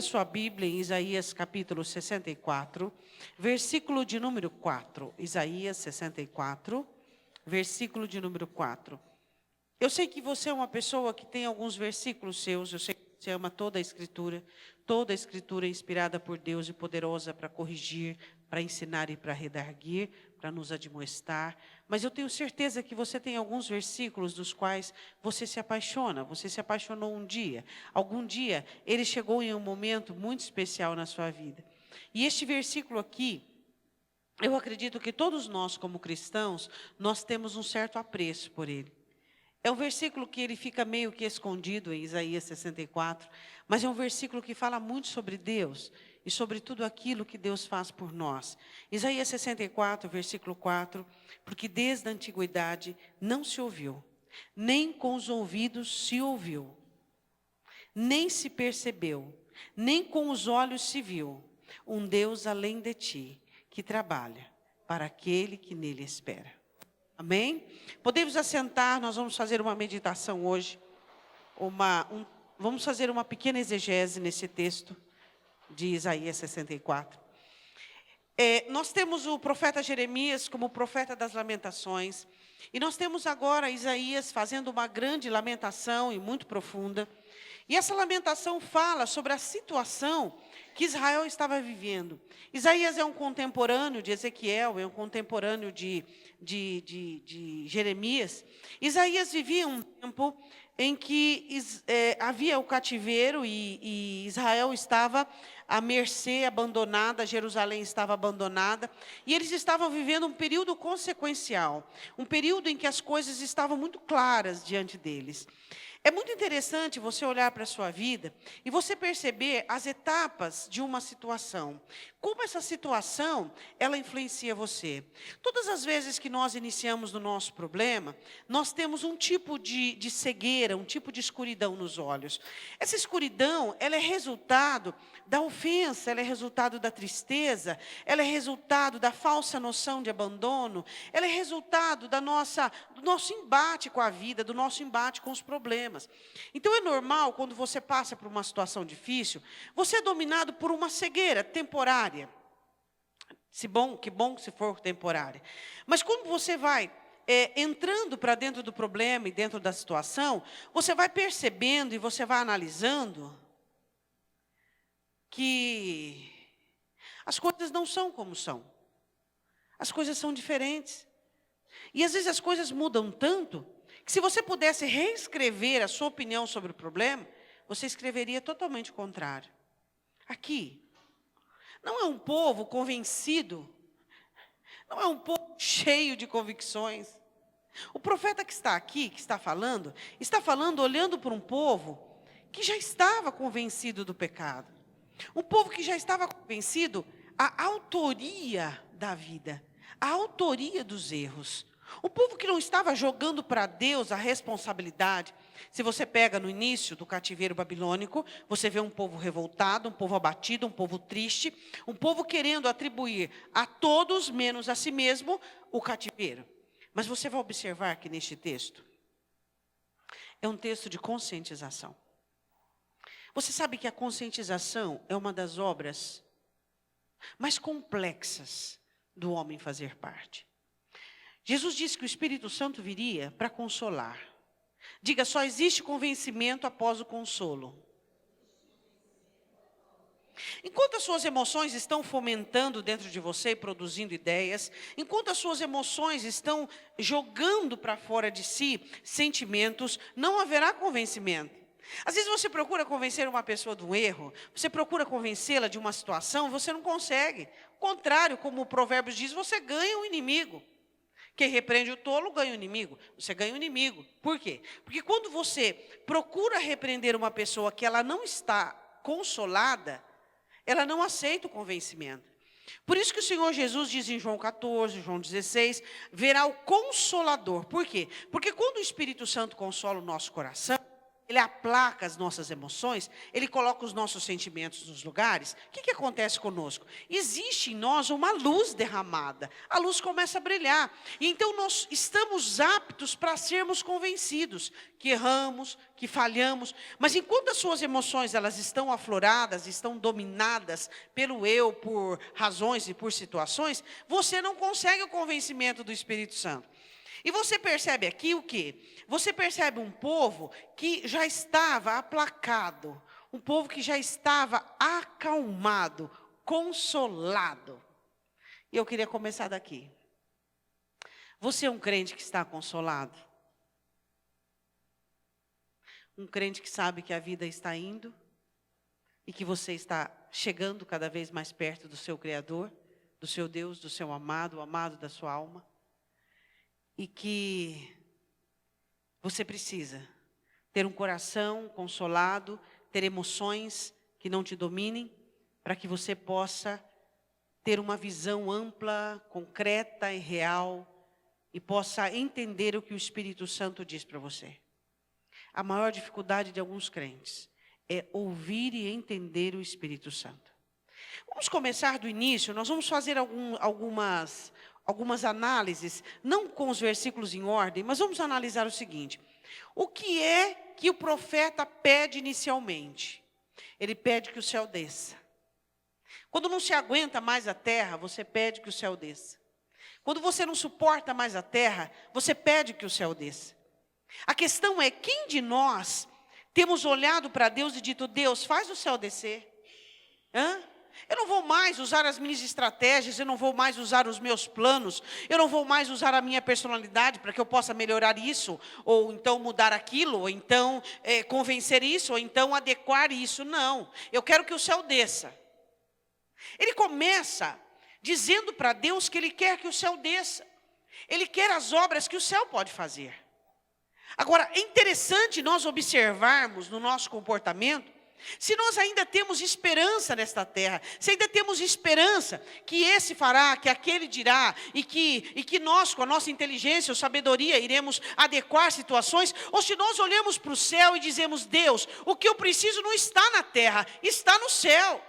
a sua Bíblia em Isaías capítulo 64, versículo de número 4. Isaías 64, versículo de número 4. Eu sei que você é uma pessoa que tem alguns versículos seus, eu sei que você ama toda a Escritura é inspirada por Deus e poderosa para corrigir, para ensinar e para redarguir, para nos admoestar. Mas eu tenho certeza que você tem alguns versículos dos quais você se apaixona. Você se apaixonou um dia. Algum dia, ele chegou em um momento muito especial na sua vida. E este versículo aqui, eu acredito que todos nós, como cristãos, nós temos um certo apreço por ele. É um versículo que ele fica meio que escondido em Isaías 64, mas é um versículo que fala muito sobre Deus e sobre tudo aquilo que Deus faz por nós. Isaías 64, versículo 4, porque desde a antiguidade não se ouviu, nem com os ouvidos se ouviu, nem se percebeu, nem com os olhos se viu, um Deus além de ti, que trabalha para aquele que nele espera. Amém? Podemos assentar, nós vamos fazer uma meditação hoje, vamos fazer uma pequena exegese nesse texto de Isaías 64. Nós temos o profeta Jeremias como profeta das lamentações, e nós temos agora Isaías fazendo uma grande lamentação e muito profunda, e essa lamentação fala sobre a situação que Israel estava vivendo. Isaías é um contemporâneo de Ezequiel, é um contemporâneo de Jeremias. Isaías vivia um tempo em que havia o cativeiro e Israel estava à mercê, abandonada, Jerusalém estava abandonada, e eles estavam vivendo um período consequencial, um período em que as coisas estavam muito claras diante deles. É muito interessante você olhar para a sua vida e você perceber as etapas de uma situação. Como essa situação, ela influencia você. Todas as vezes que nós iniciamos no nosso problema, nós temos um tipo de cegueira, um tipo de escuridão nos olhos. Essa escuridão, ela é resultado da ofensa, ela é resultado da tristeza, ela é resultado da falsa noção de abandono, ela é resultado do nosso embate com a vida, do nosso embate com os problemas. Então é normal, quando você passa por uma situação difícil, você é dominado por uma cegueira temporária. Que bom se for temporária. Mas quando você vai entrando para dentro do problema e dentro da situação, você vai percebendo e você vai analisando que as coisas não são como são. As coisas são diferentes. E às vezes as coisas mudam tanto que se você pudesse reescrever a sua opinião sobre o problema, você escreveria totalmente o contrário. Aqui, não é um povo convencido, não é um povo cheio de convicções. O profeta que está aqui, que está falando olhando para um povo que já estava convencido do pecado. Um povo que já estava convencido a autoria da vida, a autoria dos erros. Um povo que não estava jogando para Deus a responsabilidade. Se você pega no início do cativeiro babilônico, você vê um povo revoltado, um povo abatido, um povo triste, um povo querendo atribuir a todos, menos a si mesmo, o cativeiro. Mas você vai observar que neste texto, é um texto de conscientização. Você sabe que a conscientização é uma das obras mais complexas do homem fazer parte. Jesus disse que o Espírito Santo viria para consolar. Diga, só existe convencimento após o consolo. Enquanto as suas emoções estão fomentando dentro de você e produzindo ideias, enquanto as suas emoções estão jogando para fora de si sentimentos, não haverá convencimento. Às vezes você procura convencer uma pessoa de um erro, você procura convencê-la de uma situação, você não consegue. Ao contrário, como o Provérbios diz, você ganha um inimigo. Quem repreende o tolo ganha o inimigo. Você ganha o inimigo. Por quê? Porque quando você procura repreender uma pessoa que ela não está consolada, ela não aceita o convencimento. Por isso que o Senhor Jesus diz em João 14, João 16, verá o Consolador. Por quê? Porque quando o Espírito Santo consola o nosso coração, Ele aplaca as nossas emoções, Ele coloca os nossos sentimentos nos lugares. O que acontece conosco? Existe em nós uma luz derramada. A luz começa a brilhar. E então nós estamos aptos para sermos convencidos que erramos, que falhamos. Mas enquanto as suas emoções elas estão afloradas, estão dominadas pelo eu, por razões e por situações, você não consegue o convencimento do Espírito Santo. E você percebe aqui o quê? Você percebe um povo que já estava aplacado, um povo que já estava acalmado, consolado. E eu queria começar daqui. Você é um crente que está consolado? Um crente que sabe que a vida está indo e que você está chegando cada vez mais perto do seu Criador, do seu Deus, do seu amado, o amado da sua alma? E que você precisa ter um coração consolado, ter emoções que não te dominem, para que você possa ter uma visão ampla, concreta e real, e possa entender o que o Espírito Santo diz para você. A maior dificuldade de alguns crentes é ouvir e entender o Espírito Santo. Vamos começar do início, nós vamos fazer algumas análises, não com os versículos em ordem, mas vamos analisar o seguinte. O que é que o profeta pede inicialmente? Ele pede que o céu desça. Quando não se aguenta mais a terra, você pede que o céu desça. Quando você não suporta mais a terra, você pede que o céu desça. A questão é, quem de nós temos olhado para Deus e dito, Deus, faz o céu descer? Eu não vou mais usar as minhas estratégias, eu não vou mais usar os meus planos, eu não vou mais usar a minha personalidade para que eu possa melhorar isso, ou então mudar aquilo, ou então convencer isso, ou então adequar isso. Não, eu quero que o céu desça. Ele começa dizendo para Deus que Ele quer que o céu desça. Ele quer as obras que o céu pode fazer. Agora, é interessante nós observarmos no nosso comportamento, se nós ainda temos esperança nesta terra, se ainda temos esperança que esse fará, que aquele dirá, e que nós, com a nossa inteligência ou sabedoria, iremos adequar situações, ou se nós olhamos para o céu e dizemos, Deus, o que eu preciso não está na terra, está no céu.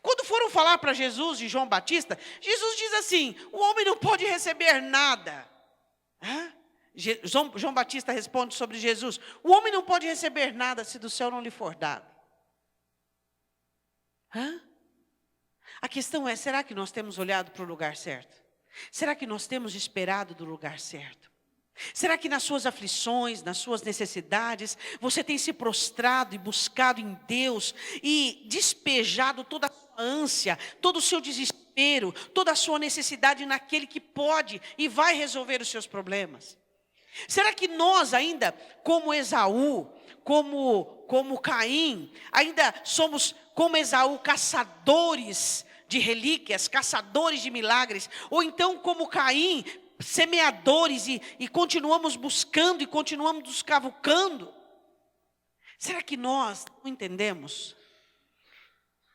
Quando foram falar para Jesus de João Batista, Jesus diz assim, o homem não pode receber nada. João Batista responde sobre Jesus, o homem não pode receber nada se do céu não lhe for dado. A questão é, será que nós temos olhado para o lugar certo? Será que nós temos esperado do lugar certo? Será que nas suas aflições, nas suas necessidades, você tem se prostrado e buscado em Deus e despejado toda a sua ânsia, todo o seu desespero, toda a sua necessidade naquele que pode e vai resolver os seus problemas? Será que nós ainda, como Esaú, como Caim, ainda somos como Esaú, caçadores de relíquias, caçadores de milagres? Ou então como Caim, semeadores e continuamos buscando e continuamos nos cavucando? Será que nós não entendemos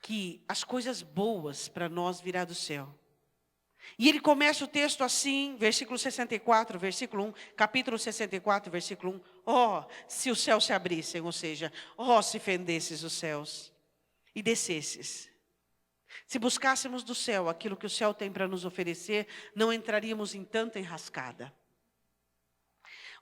que as coisas boas para nós virá do céu? E ele começa o texto assim, versículo 64, versículo 1, capítulo 64, versículo 1. Oh, se os céus se abrissem, ou seja, oh, se fendesses os céus e descesses. Se buscássemos do céu aquilo que o céu tem para nos oferecer, não entraríamos em tanta enrascada.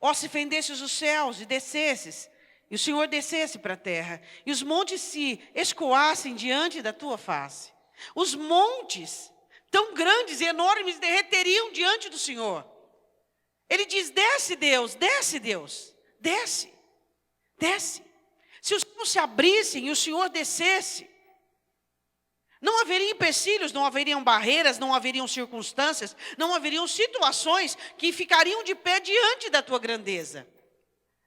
Oh, se fendesses os céus e descesses, e o Senhor descesse para a terra, e os montes se escoassem diante da tua face. Os montes tão grandes e enormes derreteriam diante do Senhor. Ele diz, desce Deus, desce Deus, desce, desce. Se os céus se abrissem e o Senhor descesse, não haveria empecilhos, não haveriam barreiras, não haveriam circunstâncias, não haveriam situações que ficariam de pé diante da tua grandeza.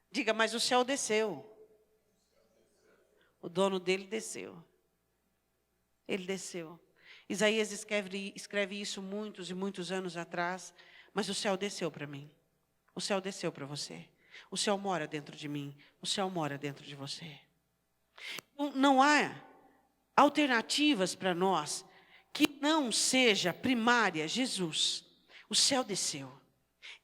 Diga, mas o céu desceu. O dono dele desceu. Ele desceu. Isaías escreve isso muitos e muitos anos atrás, mas o céu desceu para mim. O céu desceu para você. O céu mora dentro de mim. O céu mora dentro de você. Não há alternativas para nós que não seja primária Jesus. O céu desceu.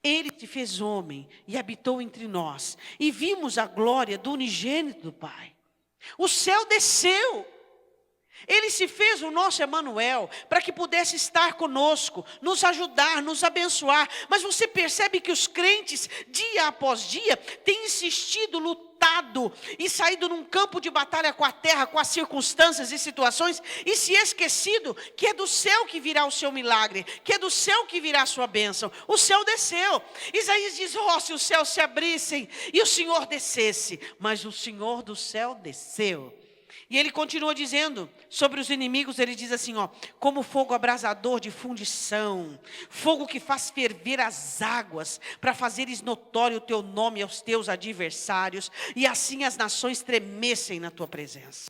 Ele se fez homem e habitou entre nós. E vimos a glória do unigênito do Pai. O céu desceu. Ele se fez o nosso Emanuel, para que pudesse estar conosco, nos ajudar, nos abençoar. Mas você percebe que os crentes, dia após dia, têm insistido, lutado e saído num campo de batalha com a terra, com as circunstâncias e situações, e se esquecido que é do céu que virá o seu milagre, que é do céu que virá a sua bênção. O céu desceu. Isaías diz: se os céus se abrissem e o Senhor descesse. Mas o Senhor do céu desceu. E ele continua dizendo sobre os inimigos, ele diz assim, como fogo abrasador de fundição, fogo que faz ferver as águas, para fazeres notório o teu nome aos teus adversários, e assim as nações tremessem na tua presença.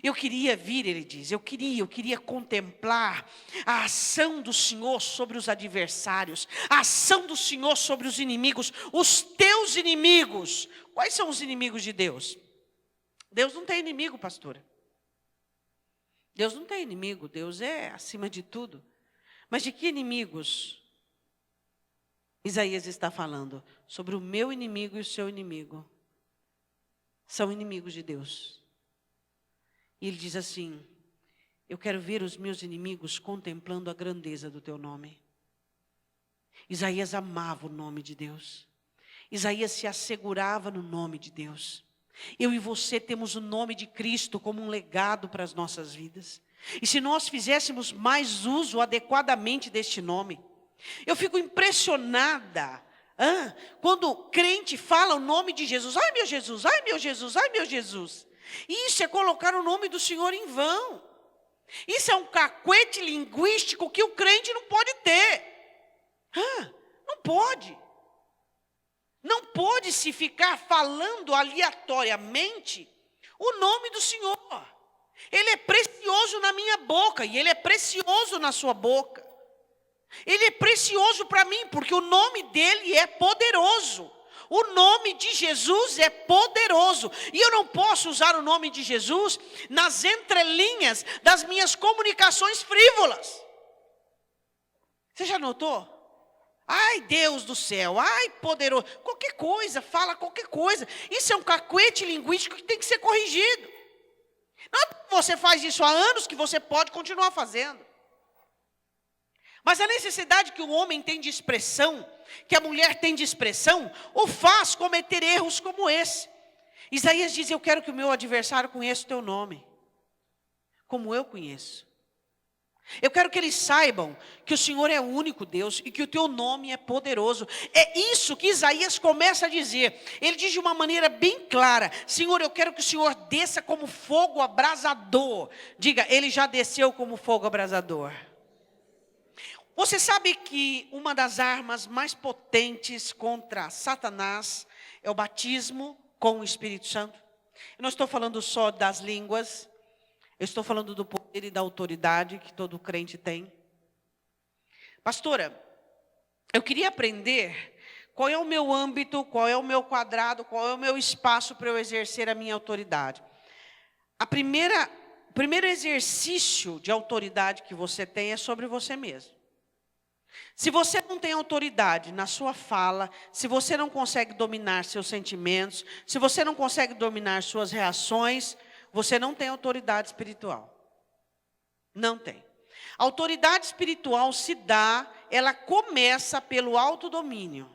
Eu queria vir, ele diz, eu queria contemplar a ação do Senhor sobre os adversários, a ação do Senhor sobre os inimigos, os teus inimigos. Quais são os inimigos de Deus? Deus não tem inimigo, pastora. Deus não tem inimigo, Deus é acima de tudo. Mas de que inimigos Isaías está falando? Sobre o meu inimigo e o seu inimigo. São inimigos de Deus. E ele diz assim: eu quero ver os meus inimigos contemplando a grandeza do teu nome. Isaías amava o nome de Deus. Isaías se assegurava no nome de Deus. Eu e você temos o nome de Cristo como um legado para as nossas vidas. E se nós fizéssemos mais uso adequadamente deste nome, eu fico impressionada quando o crente fala o nome de Jesus. Ai meu Jesus, ai meu Jesus, ai meu Jesus. Isso é colocar o nome do Senhor em vão. Isso é um cacuete linguístico que o crente não pode ter. Não pode. Não pode se ficar falando aleatoriamente o nome do Senhor. Ele é precioso na minha boca e Ele é precioso na sua boca. Ele é precioso para mim porque o nome dEle é poderoso. O nome de Jesus é poderoso. E eu não posso usar o nome de Jesus nas entrelinhas das minhas comunicações frívolas. Você já notou? Ai, Deus do céu, ai, poderoso. Qualquer coisa, fala qualquer coisa. Isso é um cacuete linguístico que tem que ser corrigido. Não é porque você faz isso há anos que você pode continuar fazendo. Mas a necessidade que o homem tem de expressão, que a mulher tem de expressão, o faz cometer erros como esse. Isaías diz: eu quero que o meu adversário conheça o teu nome, como eu conheço. Eu quero que eles saibam que o Senhor é o único Deus e que o teu nome é poderoso. É isso que Isaías começa a dizer. Ele diz de uma maneira bem clara: Senhor, eu quero que o Senhor desça como fogo abrasador. Diga, Ele já desceu como fogo abrasador. Você sabe que uma das armas mais potentes contra Satanás é o batismo com o Espírito Santo? Eu não estou falando só das línguas. Eu estou falando do poder e da autoridade que todo crente tem. Pastora, eu queria aprender qual é o meu âmbito, qual é o meu quadrado, qual é o meu espaço para eu exercer a minha autoridade. O primeiro exercício de autoridade que você tem é sobre você mesmo. Se você não tem autoridade na sua fala, se você não consegue dominar seus sentimentos, se você não consegue dominar suas reações, você não tem autoridade espiritual. Não tem. A autoridade espiritual ela começa pelo autodomínio.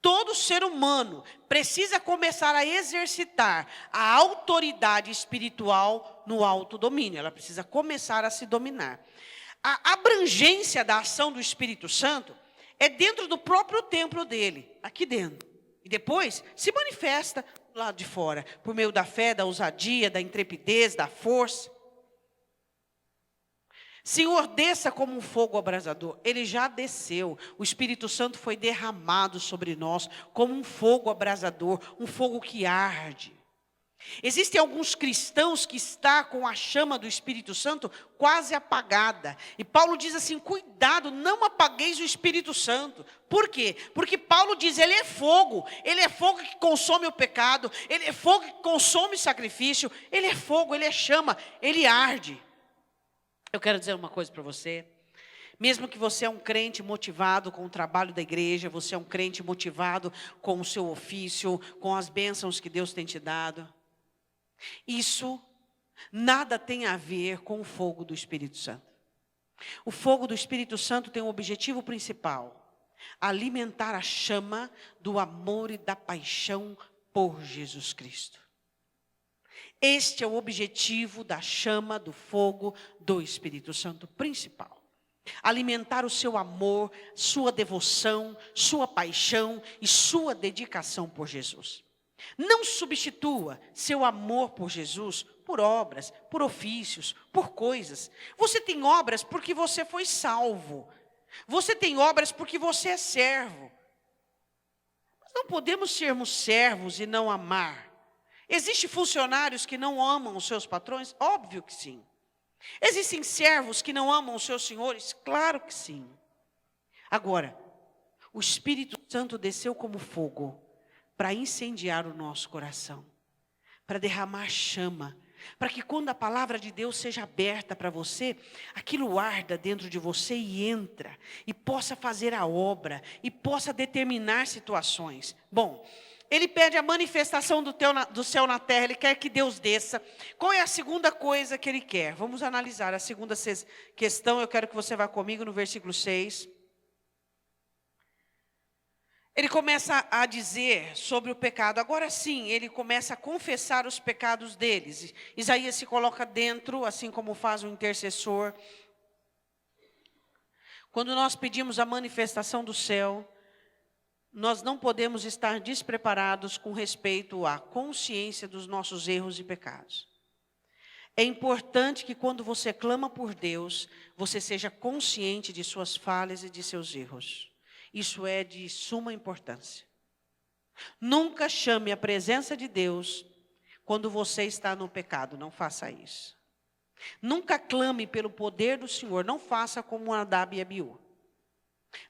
Todo ser humano precisa começar a exercitar a autoridade espiritual no autodomínio. Ela precisa começar a se dominar. A abrangência da ação do Espírito Santo é dentro do próprio templo dele, aqui dentro. E depois se manifesta do lado de fora, por meio da fé, da ousadia, da intrepidez, da força. Senhor, desça como um fogo abrasador. Ele já desceu. O Espírito Santo foi derramado sobre nós como um fogo abrasador, um fogo que arde. Existem alguns cristãos que estão com a chama do Espírito Santo quase apagada. E Paulo diz assim: cuidado, não apagueis o Espírito Santo. Por quê? Porque Paulo diz, ele é fogo que consome o pecado, ele é fogo que consome o sacrifício, ele é fogo, ele é chama, ele arde. Eu quero dizer uma coisa para você. Mesmo que você é um crente motivado com o trabalho da igreja, você é um crente motivado com o seu ofício, com as bênçãos que Deus tem te dado. Isso nada tem a ver com o fogo do Espírito Santo. O fogo do Espírito Santo tem um objetivo principal: alimentar a chama do amor e da paixão por Jesus Cristo. Este é o objetivo da chama do fogo do Espírito Santo principal. Alimentar o seu amor, sua devoção, sua paixão e sua dedicação por Jesus. Não substitua seu amor por Jesus por obras, por ofícios, por coisas. Você tem obras porque você foi salvo. Você tem obras porque você é servo. Mas não podemos sermos servos e não amar. Existem funcionários que não amam os seus patrões? Óbvio que sim. Existem servos que não amam os seus senhores? Claro que sim. Agora, o Espírito Santo desceu como fogo para incendiar o nosso coração, para derramar chama, para que quando a palavra de Deus seja aberta para você, aquilo arda dentro de você e entra, e possa fazer a obra, e possa determinar situações. Bom, ele pede a manifestação do céu na terra, ele quer que Deus desça. Qual é a segunda coisa que ele quer? Vamos analisar a segunda questão, eu quero que você vá comigo no versículo 6. Ele começa a dizer sobre o pecado. Agora sim, ele começa a confessar os pecados deles. Isaías se coloca dentro, assim como faz o intercessor. Quando nós pedimos a manifestação do céu, nós não podemos estar despreparados com respeito à consciência dos nossos erros e pecados. É importante que quando você clama por Deus, você seja consciente de suas falhas e de seus erros. Isso é de suma importância. Nunca chame a presença de Deus quando você está no pecado, não faça isso. Nunca clame pelo poder do Senhor, não faça como Nadab e Abiú.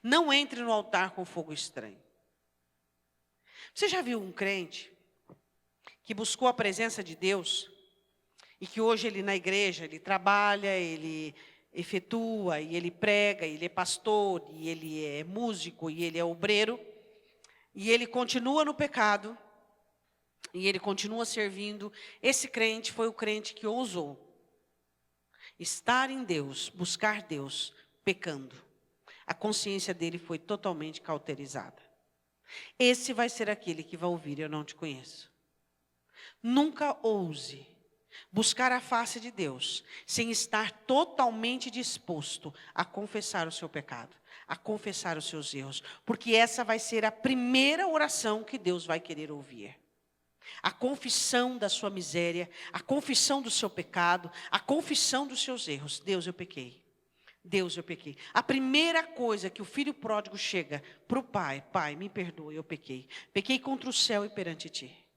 Não entre no altar com fogo estranho. Você já viu um crente que buscou a presença de Deus e que hoje ele na igreja, ele trabalha, ele efetua, e ele prega, ele é pastor, e ele é músico, e ele é obreiro, e ele continua no pecado, e ele continua servindo? Esse crente foi o crente que ousou estar em Deus, buscar Deus, pecando. A consciência dele foi totalmente cauterizada. Esse vai ser aquele que vai ouvir: eu não te conheço. Nunca ouse buscar a face de Deus sem estar totalmente disposto a confessar o seu pecado, a confessar os seus erros, porque essa vai ser a primeira oração que Deus vai querer ouvir. A confissão da sua miséria, a confissão do seu pecado, a confissão dos seus erros. Deus, eu pequei. Deus, eu pequei. A primeira coisa que o filho pródigo chega para o pai: pai, me perdoe, eu pequei. Pequei contra o céu e perante ti.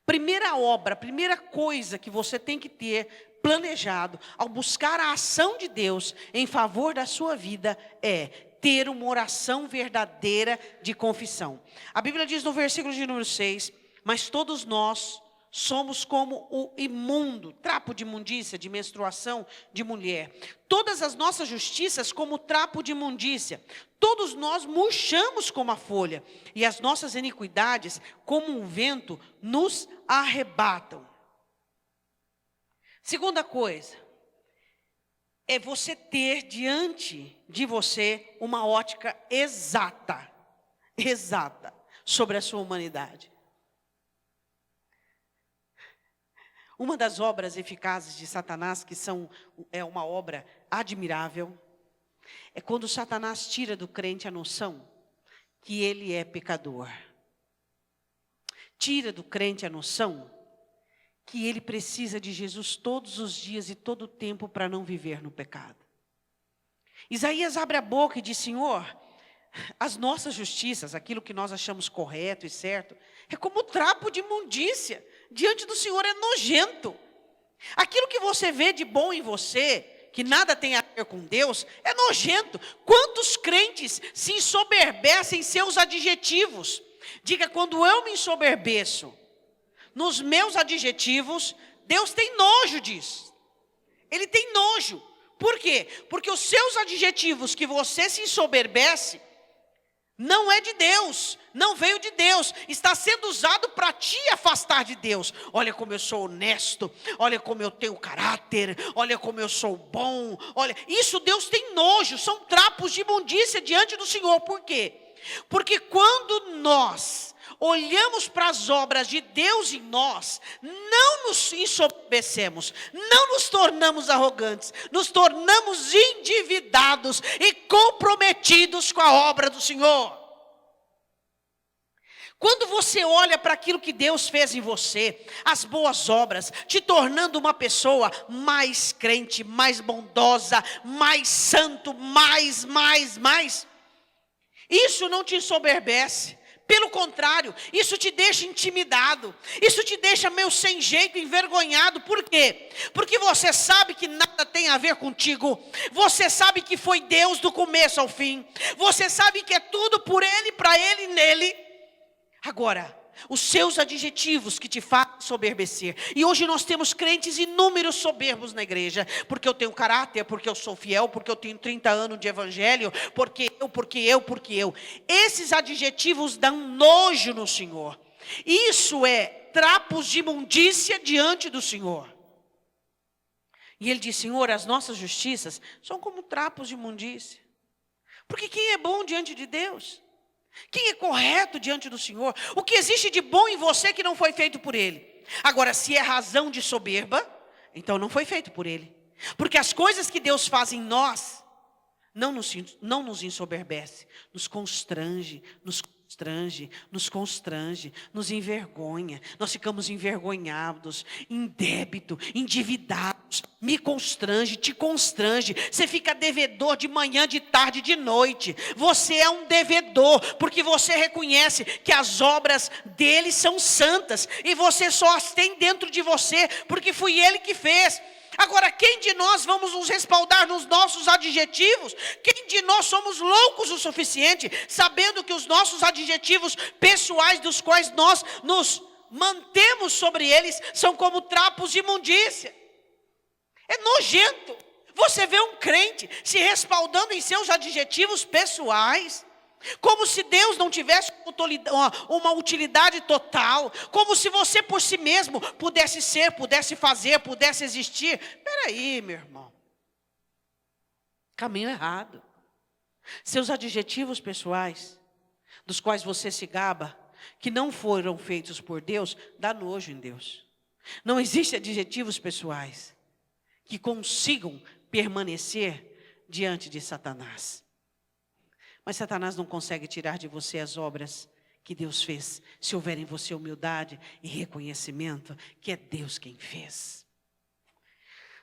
Primeira obra, primeira coisa que você tem que ter planejado ao buscar a ação de Deus em favor da sua vida é ter uma oração verdadeira de confissão. A Bíblia diz no versículo de número 6, mas todos nós somos como o imundo, trapo de imundícia, de menstruação de mulher. Todas as nossas justiças como trapo de imundícia. Todos nós murchamos como a folha, e as nossas iniquidades, como um vento, nos arrebatam. Segunda coisa, é você ter diante de você uma ótica exata sobre a sua humanidade. Uma das obras eficazes de Satanás, que é uma obra admirável, é quando Satanás tira do crente a noção que ele é pecador. Tira do crente a noção que ele precisa de Jesus todos os dias e todo o tempo para não viver no pecado. Isaías abre a boca e diz: Senhor, as nossas justiças, aquilo que nós achamos correto e certo, é como trapo de imundícia. Diante do Senhor é nojento. Aquilo que você vê de bom em você, que nada tem a ver com Deus, é nojento. Quantos crentes se ensoberbecem em seus adjetivos? Diga: quando eu me ensoberbeço nos meus adjetivos, Deus tem nojo disso. Ele tem nojo, Por quê? Porque os seus adjetivos que você se ensoberbece, não é de Deus, não veio de Deus, está sendo usado para te afastar de Deus. Olha como eu sou honesto, olha como eu tenho caráter, olha como eu sou bom, olha, isso Deus tem nojo, são trapos de imundícia diante do Senhor. Por quê? Porque quando nós olhamos para as obras de Deus em nós, não nos ensoberbecemos, não nos tornamos arrogantes, nos tornamos endividados e comprometidos com a obra do Senhor. Quando você olha para aquilo que Deus fez em você, as boas obras, te tornando uma pessoa mais crente, mais bondosa, mais santo, mais, isso não te ensoberbece. Pelo contrário, isso te deixa intimidado, isso te deixa meio sem jeito, envergonhado. Por quê? Porque você sabe que nada tem a ver contigo, você sabe que foi Deus do começo ao fim, você sabe que é tudo por Ele, para Ele e nele. Agora, os seus adjetivos que te fazem soberbecer. E hoje nós temos crentes inúmeros soberbos na igreja. Porque eu tenho caráter, porque eu sou fiel, porque eu tenho 30 anos de evangelho, porque eu. Esses adjetivos dão nojo no Senhor. Isso é trapos de imundícia diante do Senhor. E ele diz: Senhor, as nossas justiças são como trapos de imundícia. Porque quem é bom diante de Deus? Quem é correto diante do Senhor? O que existe de bom em você que não foi feito por Ele? Agora, se é razão de soberba, então não foi feito por Ele. Porque as coisas que Deus faz em nós, não nos ensoberbece, nos constrange, nos envergonha. Nós ficamos envergonhados, em débito, endividados. Me constrange, te constrange. Você fica devedor de manhã, de tarde, de noite. Você é um devedor, porque você reconhece que as obras dele são santas, e você só as tem dentro de você, porque foi ele que fez. Agora, quem de nós vamos nos respaldar nos nossos adjetivos? Quem de nós somos loucos o suficiente, sabendo que os nossos adjetivos pessoais, dos quais nós nos mantemos sobre eles, são como trapos de imundícia? É nojento. Você vê um crente se respaldando em seus adjetivos pessoais, como se Deus não tivesse uma utilidade total, como se você por si mesmo pudesse ser, pudesse fazer, pudesse existir. Espera aí, meu irmão, caminho errado. Seus adjetivos pessoais, dos quais você se gaba, que não foram feitos por Deus, dá nojo em Deus. Não existem adjetivos pessoais que consigam permanecer diante de Satanás. Mas Satanás não consegue tirar de você as obras que Deus fez, se houver em você humildade e reconhecimento que é Deus quem fez.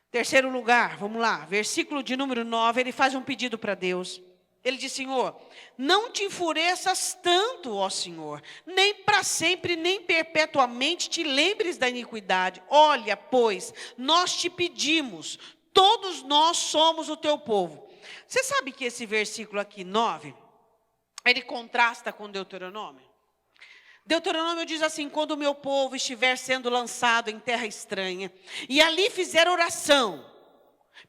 Terceiro lugar, vamos lá, versículo de número 9, ele faz um pedido para Deus. Ele diz: Senhor, não te enfureças tanto, ó Senhor, nem para sempre, nem perpetuamente te lembres da iniquidade. Olha, pois, nós te pedimos, todos nós somos o teu povo. Você sabe que esse versículo aqui, 9, ele contrasta com Deuteronômio? Deuteronômio diz assim: quando o meu povo estiver sendo lançado em terra estranha, e ali fizer oração,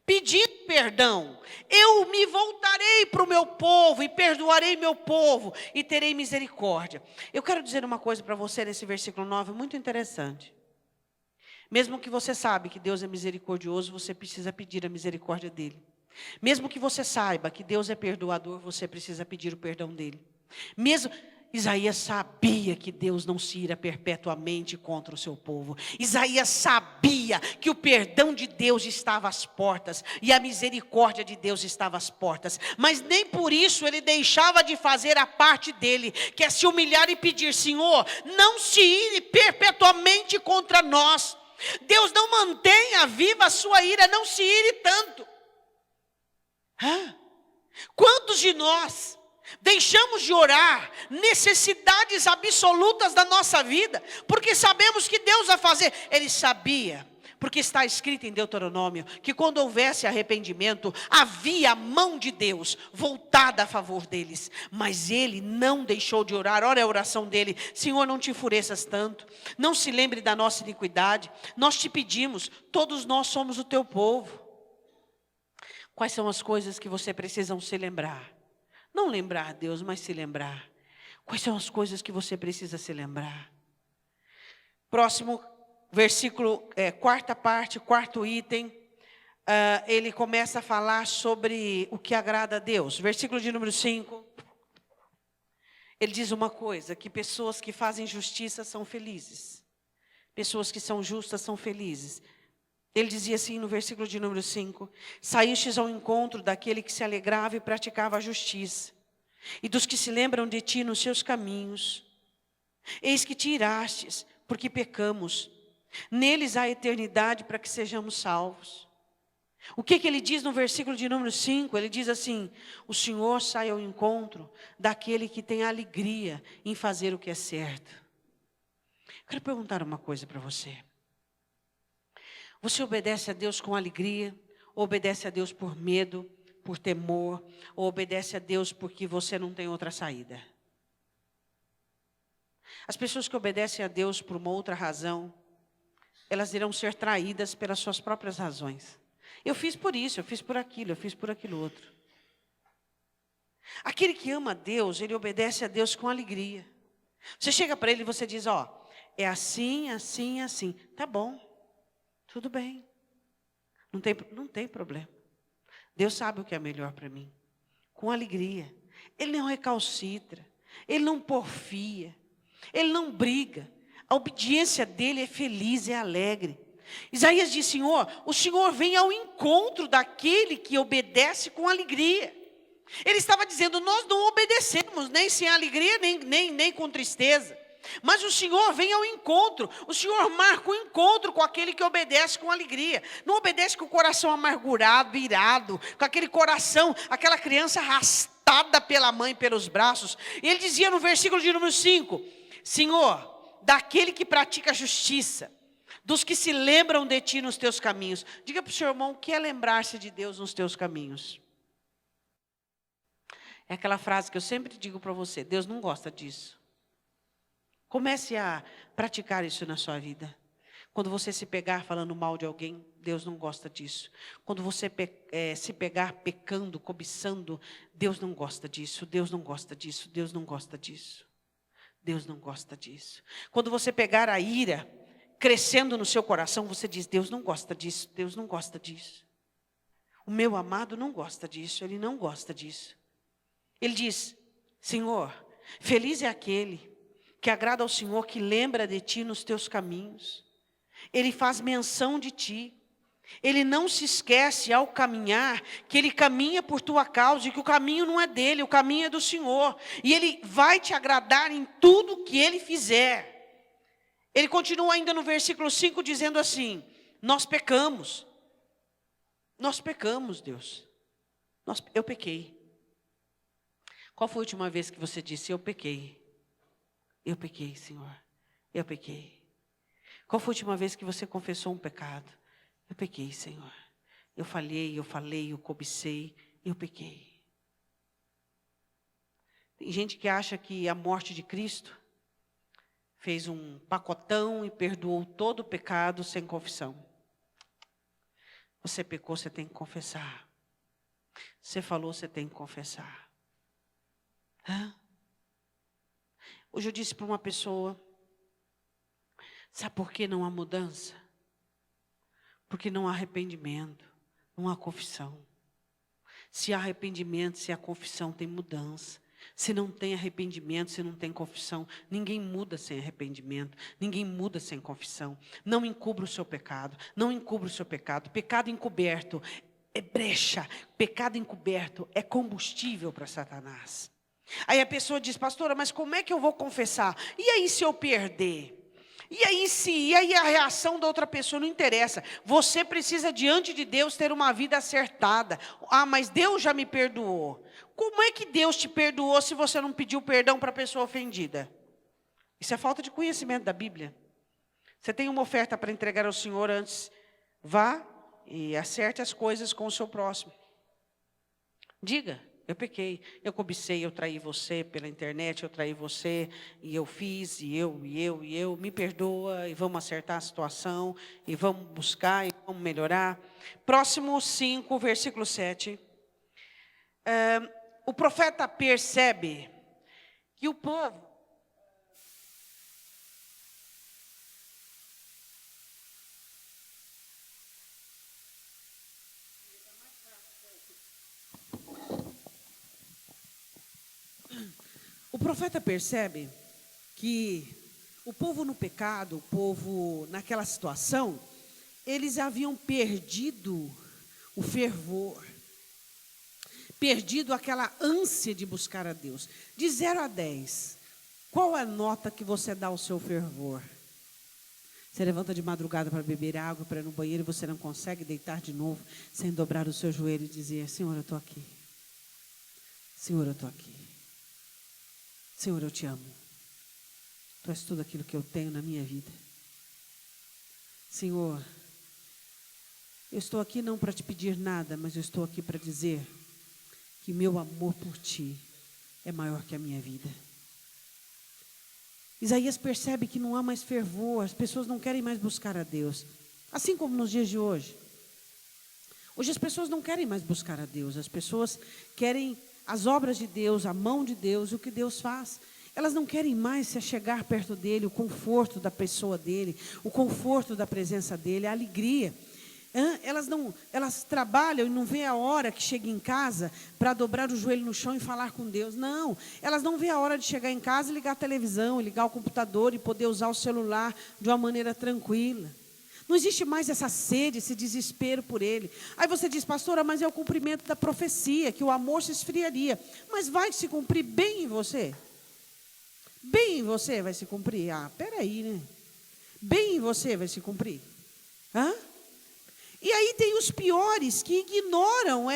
pedindo perdão, eu me voltarei para o meu povo, e perdoarei meu povo, e terei misericórdia. Eu quero dizer uma coisa para você nesse versículo 9, muito interessante. Mesmo que você sabe que Deus é misericordioso, você precisa pedir a misericórdia dele. Mesmo que você saiba que Deus é perdoador, você precisa pedir o perdão dele. Mesmo Isaías sabia que Deus não se ira perpetuamente contra o seu povo. Isaías sabia que o perdão de Deus estava às portas e a misericórdia de Deus estava às portas. Mas nem por isso ele deixava de fazer a parte dele, que é se humilhar e pedir: Senhor, não se ire perpetuamente contra nós. Deus, não mantenha viva a sua ira, não se ire tanto. Quantos de nós deixamos de orar necessidades absolutas da nossa vida, porque sabemos que Deus vai fazer? Ele sabia, porque está escrito em Deuteronômio, que quando houvesse arrependimento, havia a mão de Deus voltada a favor deles. Mas ele não deixou de orar. Olha a oração dele: Senhor, não te enfureças tanto, não se lembre da nossa iniquidade. Nós te pedimos, todos nós somos o teu povo. Quais são as coisas que você precisa se lembrar? Não lembrar Deus, mas se lembrar. Quais são as coisas que você precisa se lembrar? Próximo versículo, quarta parte, quarto item. Ele começa a falar sobre o que agrada a Deus. Versículo de número 5. Ele diz uma coisa, que pessoas que fazem justiça são felizes. Pessoas que são justas são felizes. Ele dizia assim no versículo de número 5. Saístes ao encontro daquele que se alegrava e praticava a justiça, e dos que se lembram de ti nos seus caminhos. Eis que te irastes, porque pecamos. Neles há eternidade para que sejamos salvos. O que ele diz no versículo de número 5? Ele diz assim: o Senhor sai ao encontro daquele que tem alegria em fazer o que é certo. Quero perguntar uma coisa para você. Você obedece a Deus com alegria? Ou obedece a Deus por medo, por temor? Ou obedece a Deus porque você não tem outra saída? As pessoas que obedecem a Deus por uma outra razão, elas irão ser traídas pelas suas próprias razões. Eu fiz por isso, eu fiz por aquilo, eu fiz por aquilo outro. Aquele que ama a Deus, ele obedece a Deus com alegria. Você chega para ele e você diz, é assim, assim, assim. Tá bom, tudo bem. Não tem problema. Deus sabe o que é melhor para mim. Com alegria. Ele não recalcitra, ele não porfia, ele não briga. A obediência dele é feliz, é alegre. Isaías diz, o Senhor vem ao encontro daquele que obedece com alegria. Ele estava dizendo, nós não obedecemos nem sem alegria, nem com tristeza. Mas o Senhor vem ao encontro, o Senhor marca o encontro com aquele que obedece com alegria. Não obedece com o coração amargurado, irado, com aquele coração, aquela criança arrastada pela mãe pelos braços. E ele dizia no versículo de número 5, Senhor, daquele que pratica a justiça, dos que se lembram de ti nos teus caminhos. Diga para o seu irmão, o que é lembrar-se de Deus nos teus caminhos? É aquela frase que eu sempre digo para você, Deus não gosta disso. Comece a praticar isso na sua vida. Quando você se pegar falando mal de alguém, Deus não gosta disso. Quando você se pegar pecando, cobiçando, Deus não gosta disso, Deus não gosta disso, Deus não gosta disso. Deus não gosta disso. Quando você pegar a ira crescendo no seu coração, você diz, Deus não gosta disso, Deus não gosta disso. O meu amado não gosta disso, ele não gosta disso. Ele diz, Senhor, feliz é aquele que agrada ao Senhor, que lembra de ti nos teus caminhos. Ele faz menção de ti. Ele não se esquece ao caminhar, que ele caminha por tua causa, e que o caminho não é dele, o caminho é do Senhor. E ele vai te agradar em tudo que ele fizer. Ele continua ainda no versículo 5 dizendo assim, nós pecamos, Deus. Eu pequei. Qual foi a última vez que você disse, eu pequei? Eu pequei, Senhor, eu pequei. Qual foi a última vez que você confessou um pecado? Eu pequei, Senhor. Eu falhei, eu cobicei, eu pequei. Tem gente que acha que a morte de Cristo fez um pacotão e perdoou todo o pecado sem confissão. Você pecou, você tem que confessar. Você falou, você tem que confessar. Hoje eu disse para uma pessoa, sabe por que não há mudança? Porque não há arrependimento, não há confissão. Se há arrependimento, se há confissão, tem mudança. Se não tem arrependimento, se não tem confissão, ninguém muda sem arrependimento, ninguém muda sem confissão. Não encubra o seu pecado, não encubra o seu pecado. Pecado encoberto é brecha, pecado encoberto é combustível para Satanás. Aí a pessoa diz, pastora, mas como é que eu vou confessar? E aí se eu perder? E aí a reação da outra pessoa não interessa. Você precisa diante de Deus ter uma vida acertada. Mas Deus já me perdoou. Como é que Deus te perdoou se você não pediu perdão para a pessoa ofendida? Isso é falta de conhecimento da Bíblia. Você tem uma oferta para entregar ao Senhor antes. Vá e acerte as coisas com o seu próximo. Diga. Eu pequei, eu cobicei, eu traí você pela internet, eu traí você, e eu fiz, e eu, me perdoa, e vamos acertar a situação, e vamos buscar, e vamos Vamos melhorar. Próximo 5, versículo 7. O profeta percebe que o povo percebe que o povo no pecado, o povo naquela situação, eles haviam perdido o fervor, perdido aquela ânsia de buscar a Deus. De 0 a 10, qual é a nota que você dá ao seu fervor? Você levanta de madrugada para beber água, para ir no banheiro, e você não consegue deitar de novo, sem dobrar o seu joelho e dizer: Senhor, eu estou aqui. Senhor, eu estou aqui. Senhor, eu te amo. Tu és tudo aquilo que eu tenho na minha vida. Senhor, eu estou aqui não para te pedir nada, mas eu estou aqui para dizer que meu amor por ti é maior que a minha vida. Isaías percebe que não há mais fervor, as pessoas não querem mais buscar a Deus. Assim como nos dias de hoje. Hoje as pessoas não querem mais buscar a Deus, as pessoas querem as obras de Deus, a mão de Deus, o que Deus faz. Elas não querem mais se achegar perto dele, o conforto da pessoa dele, o conforto da presença dele, a alegria. Elas trabalham e não vê a hora que chega em casa para dobrar o joelho no chão e falar com Deus. Não, elas não vê a hora de chegar em casa e ligar a televisão, ligar o computador e poder usar o celular de uma maneira tranquila. Não existe mais essa sede, esse desespero por ele. Aí você diz: pastora, mas é o cumprimento da profecia, que o amor se esfriaria. Mas vai se cumprir bem em você? Bem em você vai se cumprir? Ah, peraí, né? Bem em você vai se cumprir? E aí tem os piores que ignoram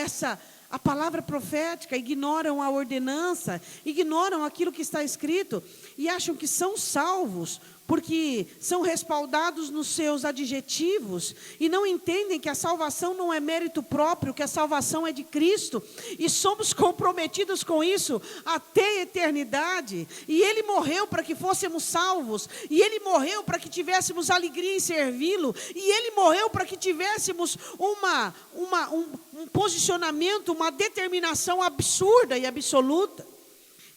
a palavra profética, ignoram a ordenança, ignoram aquilo que está escrito e acham que são salvos porque são respaldados nos seus adjetivos e não entendem que a salvação não é mérito próprio, que a salvação é de Cristo e somos comprometidos com isso até a eternidade. E Ele morreu para que fôssemos salvos, e Ele morreu para que tivéssemos alegria em servi-lo, e Ele morreu para que tivéssemos um posicionamento, uma determinação absurda e absoluta.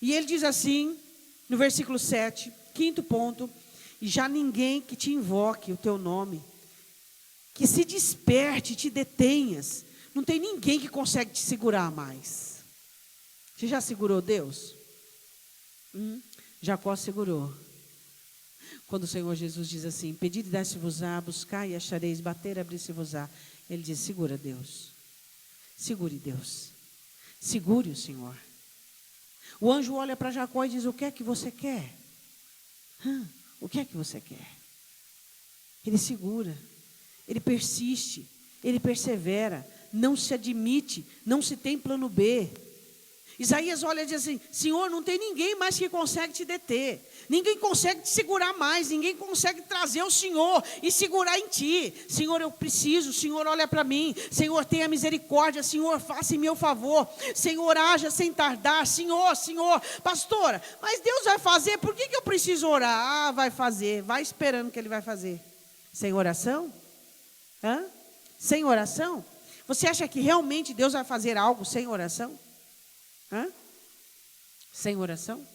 E Ele diz assim, no versículo 7, 5º ponto: e já ninguém que te invoque o teu nome, que se desperte, te detenhas. Não tem ninguém que consegue te segurar mais. Você já segurou Deus? Jacó segurou. Quando o Senhor Jesus diz assim: pedide e dar-se-vos-á, buscai e achareis, bater, abrir-se-vos-á. Ele diz: segura Deus. Segure Deus. Segure o Senhor. O anjo olha para Jacó e diz: o que é que você quer? O que é que você quer? Ele segura, ele persiste, ele persevera, não se admite, não se tem plano B. Isaías olha e diz assim: Senhor, não tem ninguém mais que consegue te deter, ninguém consegue te segurar mais, ninguém consegue trazer o Senhor e segurar em ti. Senhor, eu preciso, Senhor, olha para mim, Senhor, tenha misericórdia, Senhor, faça em meu favor, Senhor, haja sem tardar, Senhor, pastora, mas Deus vai fazer, por que eu preciso orar? Vai fazer, vai esperando que Ele vai fazer. Sem oração? Sem oração? Você acha que realmente Deus vai fazer algo sem oração? Sem oração?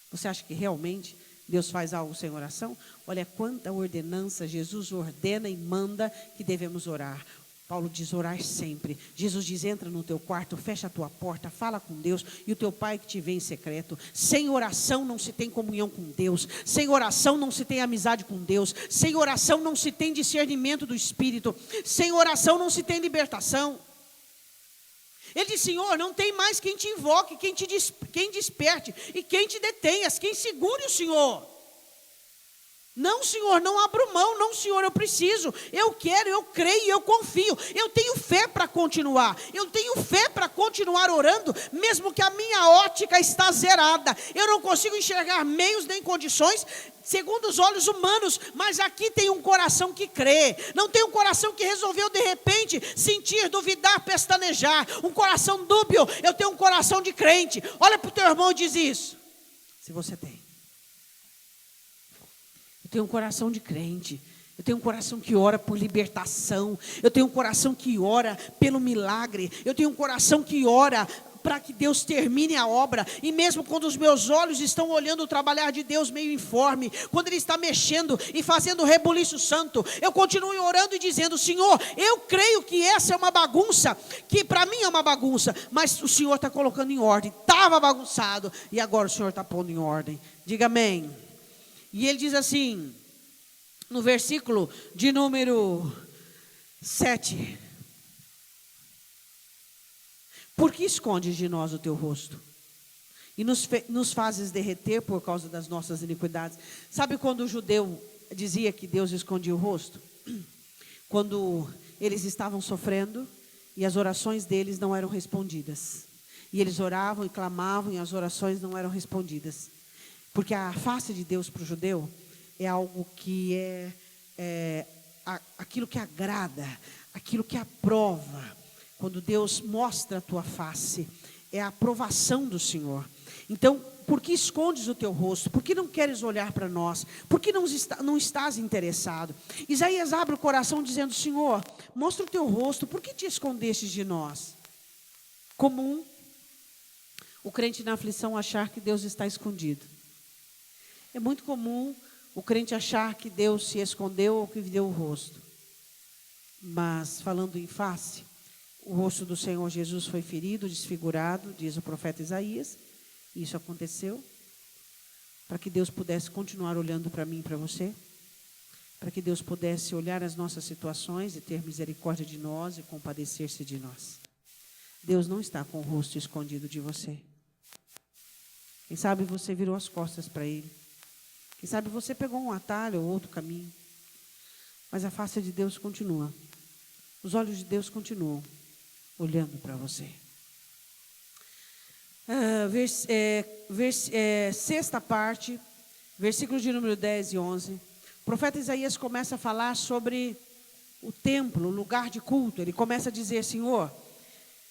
Você acha que realmente Deus faz algo sem oração? Olha quanta ordenança Jesus ordena e manda que devemos orar. Paulo diz: orar sempre. Jesus diz: entra no teu quarto, fecha a tua porta, fala com Deus e o teu Pai que te vê em secreto. Sem oração não se tem comunhão com Deus, sem oração não se tem amizade com Deus, sem oração não se tem discernimento do Espírito, sem oração não se tem libertação. Ele diz: Senhor, não tem mais quem te invoque, quem desperte e quem te detenhas, quem segure o Senhor. Não, Senhor, não abro mão, não, Senhor, eu preciso, eu quero, eu creio, eu confio, eu tenho fé para continuar, eu tenho fé para continuar orando, mesmo que a minha ótica está zerada, eu não consigo enxergar meios nem condições, segundo os olhos humanos, mas aqui tem um coração que crê, não tem um coração que resolveu de repente sentir, duvidar, pestanejar, um coração dúbio. Eu tenho um coração de crente. Olha para o teu irmão e diz isso, se você tem. Eu tenho um coração de crente, Eu tenho um coração que ora por libertação. Eu tenho um coração que ora pelo milagre. Eu tenho um coração que ora para que Deus termine a obra. E mesmo quando os meus olhos estão olhando o trabalhar de Deus meio informe, quando Ele está mexendo e fazendo rebuliço santo, eu continuo orando e dizendo: Senhor, eu creio que essa é uma bagunça, que para mim é uma bagunça, mas o Senhor está colocando em ordem. Estava bagunçado e agora o Senhor está pondo em ordem. Diga amém. E Ele diz assim, no versículo de número 7: por que escondes de nós o teu rosto? E nos fazes derreter por causa das nossas iniquidades. Sabe quando o judeu dizia que Deus escondia o rosto? Quando eles estavam sofrendo e as orações deles não eram respondidas. E eles oravam e clamavam e as orações não eram respondidas. Porque a face de Deus para o judeu é algo que aquilo que agrada, aquilo que aprova. Quando Deus mostra a tua face, é a aprovação do Senhor. Então, por que escondes o teu rosto? Por que não queres olhar para nós? Por que não estás interessado? Isaías abre o coração dizendo: Senhor, mostra o teu rosto, por que te escondestes de nós? Comum o crente na aflição achar que Deus está escondido. É muito comum o crente achar que Deus se escondeu ou que deu o rosto. Mas, falando em face, o rosto do Senhor Jesus foi ferido, desfigurado, diz o profeta Isaías. Isso aconteceu para que Deus pudesse continuar olhando para mim e para você, para que Deus pudesse olhar as nossas situações e ter misericórdia de nós e compadecer-se de nós. Deus não está com o rosto escondido de você. Quem sabe você virou as costas para Ele. Quem sabe você pegou um atalho ou outro caminho. Mas a face de Deus continua. Os olhos de Deus continuam olhando para você. Sexta parte, versículos de número 10 e 11. O profeta Isaías começa a falar sobre o templo, o lugar de culto. Ele começa a dizer: Senhor,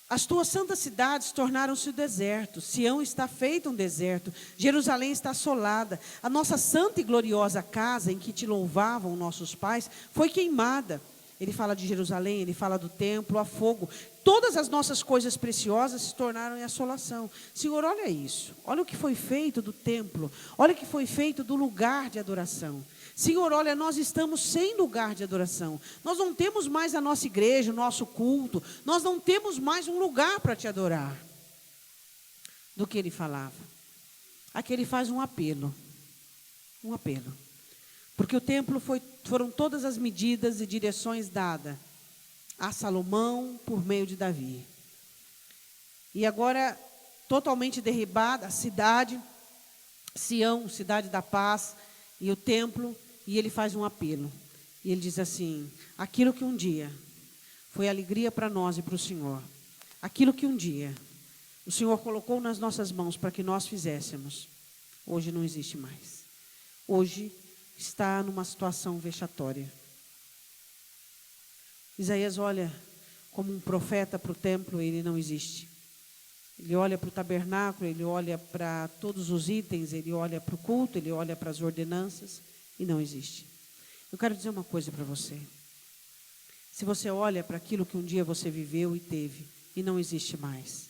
as tuas santas cidades tornaram-se deserto. Sião está feito um deserto. Jerusalém está assolada. A nossa santa e gloriosa casa em que te louvavam nossos pais foi queimada. Ele fala de Jerusalém, ele fala do templo, a fogo. Todas as nossas coisas preciosas se tornaram em assolação. Senhor, olha isso. Olha o que foi feito do templo. Olha o que foi feito do lugar de adoração. Senhor, olha, nós estamos sem lugar de adoração. Nós não temos mais a nossa igreja, o nosso culto. Nós não temos mais um lugar para te adorar. Do que ele falava. Aqui ele faz um apelo. Um apelo. Porque o templo foram todas as medidas e direções dadas a Salomão por meio de Davi. E agora, totalmente derribada, a cidade, Sião, cidade da paz, e o templo, e ele faz um apelo. E ele diz assim: aquilo que um dia foi alegria para nós e para o Senhor, aquilo que um dia o Senhor colocou nas nossas mãos para que nós fizéssemos, hoje não existe mais. Hoje está numa situação vexatória. Isaías olha como um profeta para o templo, ele não existe. Ele olha para o tabernáculo, ele olha para todos os itens, ele olha para o culto, ele olha para as ordenanças e não existe. Eu quero dizer uma coisa para você. Se você olha para aquilo que um dia você viveu e teve e não existe mais,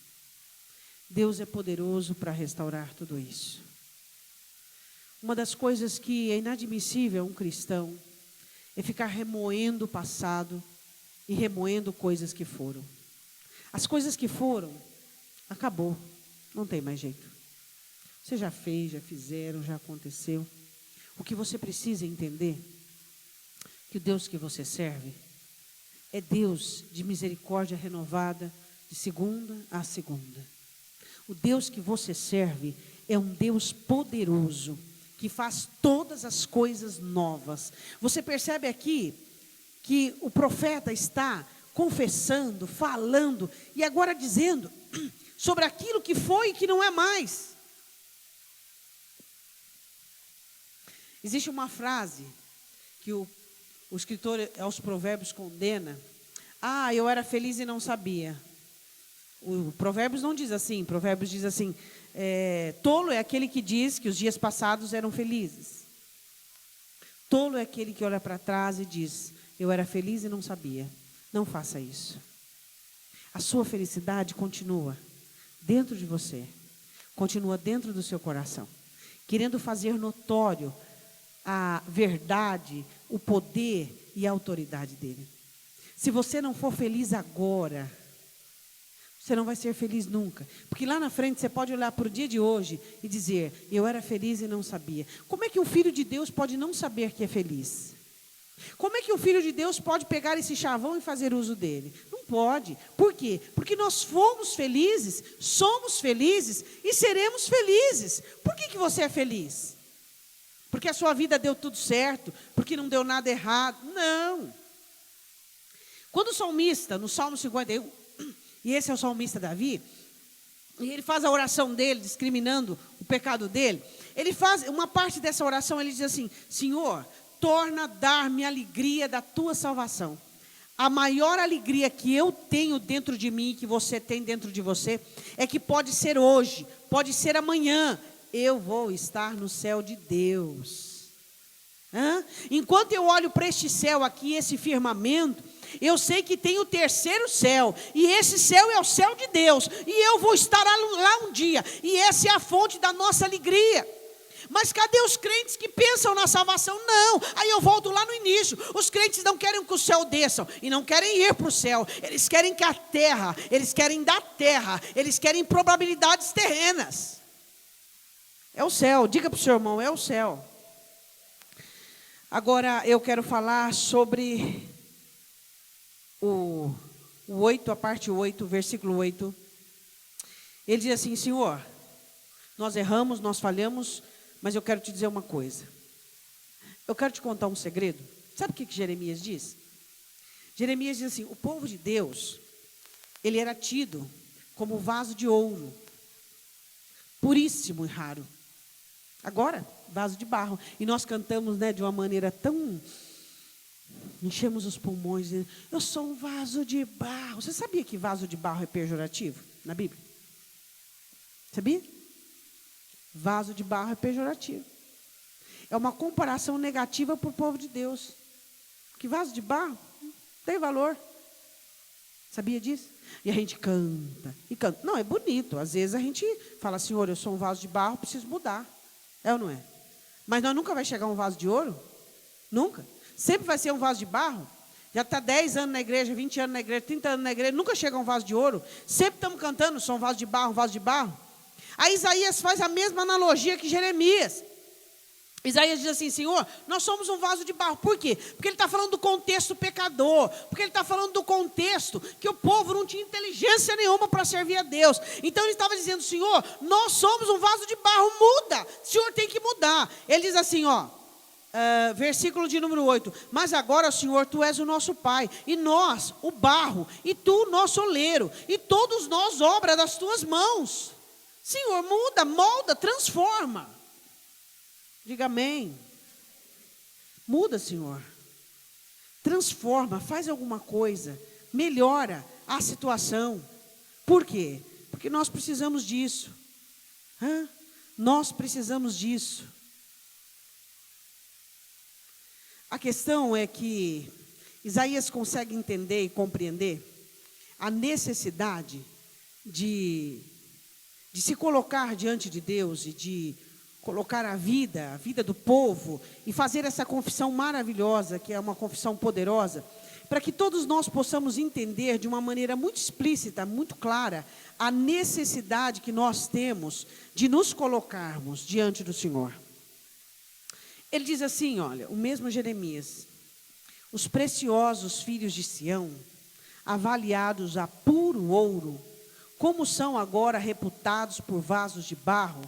Deus é poderoso para restaurar tudo isso. Uma das coisas que é inadmissível a um cristão é ficar remoendo o passado e remoendo coisas que foram. As coisas que foram, acabou, não tem mais jeito. Você já fez, já fizeram, já aconteceu. O que você precisa entender, que o Deus que você serve é Deus de misericórdia renovada de segunda a segunda. O Deus que você serve é um Deus poderoso, que faz todas as coisas novas. Você percebe aqui que o profeta está confessando, falando e agora dizendo sobre aquilo que foi e que não é mais. Existe uma frase que o escritor aos Provérbios condena: eu era feliz e não sabia. O Provérbios não diz assim. Provérbios diz assim: tolo é aquele que diz que os dias passados eram felizes. Tolo é aquele que olha para trás e diz: eu era feliz e não sabia. Não faça isso. A sua felicidade continua dentro de você, continua dentro do seu coração, querendo fazer notório a verdade, o poder e a autoridade dele. Se você não for feliz agora, você não vai ser feliz nunca. Porque lá na frente você pode olhar para o dia de hoje e dizer: eu era feliz e não sabia. Como é que um filho de Deus pode não saber que é feliz? Como é que um filho de Deus pode pegar esse chavão e fazer uso dele? Não pode. Por quê? Porque nós fomos felizes, somos felizes e seremos felizes. Por que você é feliz? Porque a sua vida deu tudo certo? Porque não deu nada errado? Não. Quando o salmista, no Salmo 51, e esse é o salmista Davi, e ele faz a oração dele, discriminando o pecado dele, ele faz uma parte dessa oração, ele diz assim: Senhor, torna a dar-me a alegria da tua salvação. A maior alegria que eu tenho dentro de mim, que você tem dentro de você, é que pode ser hoje, pode ser amanhã, eu vou estar no céu de Deus. Enquanto eu olho para este céu aqui, esse firmamento, eu sei que tem o terceiro céu, e esse céu é o céu de Deus, e eu vou estar lá um dia, e essa é a fonte da nossa alegria. Mas cadê os crentes que pensam na salvação? Não, aí eu volto lá no início. Os crentes não querem que o céu desça, e não querem ir para o céu. Eles querem que a terra, eles querem da terra, eles querem probabilidades terrenas. É o céu, diga para o seu irmão, é o céu. Agora eu quero falar sobre o 8, a parte 8, versículo 8. Ele diz assim: Senhor, nós erramos, nós falhamos, mas eu quero te dizer uma coisa. Eu quero te contar um segredo. Sabe o que Jeremias diz? Jeremias diz assim: o povo de Deus, ele era tido como vaso de ouro, puríssimo e raro. Agora, vaso de barro. E nós cantamos, de uma maneira tão... enchemos os pulmões, dizendo: eu sou um vaso de barro. Você sabia que vaso de barro é pejorativo na Bíblia? Sabia? Vaso de barro é pejorativo. É uma comparação negativa para o povo de Deus. Que vaso de barro não tem valor. Sabia disso? E a gente canta e canta. Não, é bonito. Às vezes a gente fala: Senhor, eu sou um vaso de barro, preciso mudar. É ou não é? Mas nós nunca vai chegar a um vaso de ouro? Nunca. Sempre vai ser um vaso de barro. Já está 10 anos na igreja, 20 anos na igreja, 30 anos na igreja, nunca chega a um vaso de ouro. Sempre estamos cantando: sou um vaso de barro, um vaso de barro. Aí Isaías faz a mesma analogia que Jeremias. Isaías diz assim: Senhor, nós somos um vaso de barro. Por quê? Porque ele está falando do contexto pecador. Porque ele está falando do contexto que o povo não tinha inteligência nenhuma para servir a Deus. Então ele estava dizendo: Senhor, nós somos um vaso de barro, muda. O Senhor tem que mudar. Ele diz assim, versículo de número 8: mas agora, Senhor, Tu és o nosso Pai, e nós, o barro, e Tu, o nosso oleiro, e todos nós, obra das Tuas mãos. Senhor, muda, molda, transforma. Diga amém. Muda, Senhor. Transforma, faz alguma coisa, melhora a situação. Por quê? Porque nós precisamos disso. Nós precisamos disso. A questão é que Isaías consegue entender e compreender a necessidade de se colocar diante de Deus e de colocar a vida do povo e fazer essa confissão maravilhosa, que é uma confissão poderosa, para que todos nós possamos entender de uma maneira muito explícita, muito clara, a necessidade que nós temos de nos colocarmos diante do Senhor. Ele diz assim, olha, o mesmo Jeremias: os preciosos filhos de Sião, avaliados a puro ouro, como são agora reputados por vasos de barro,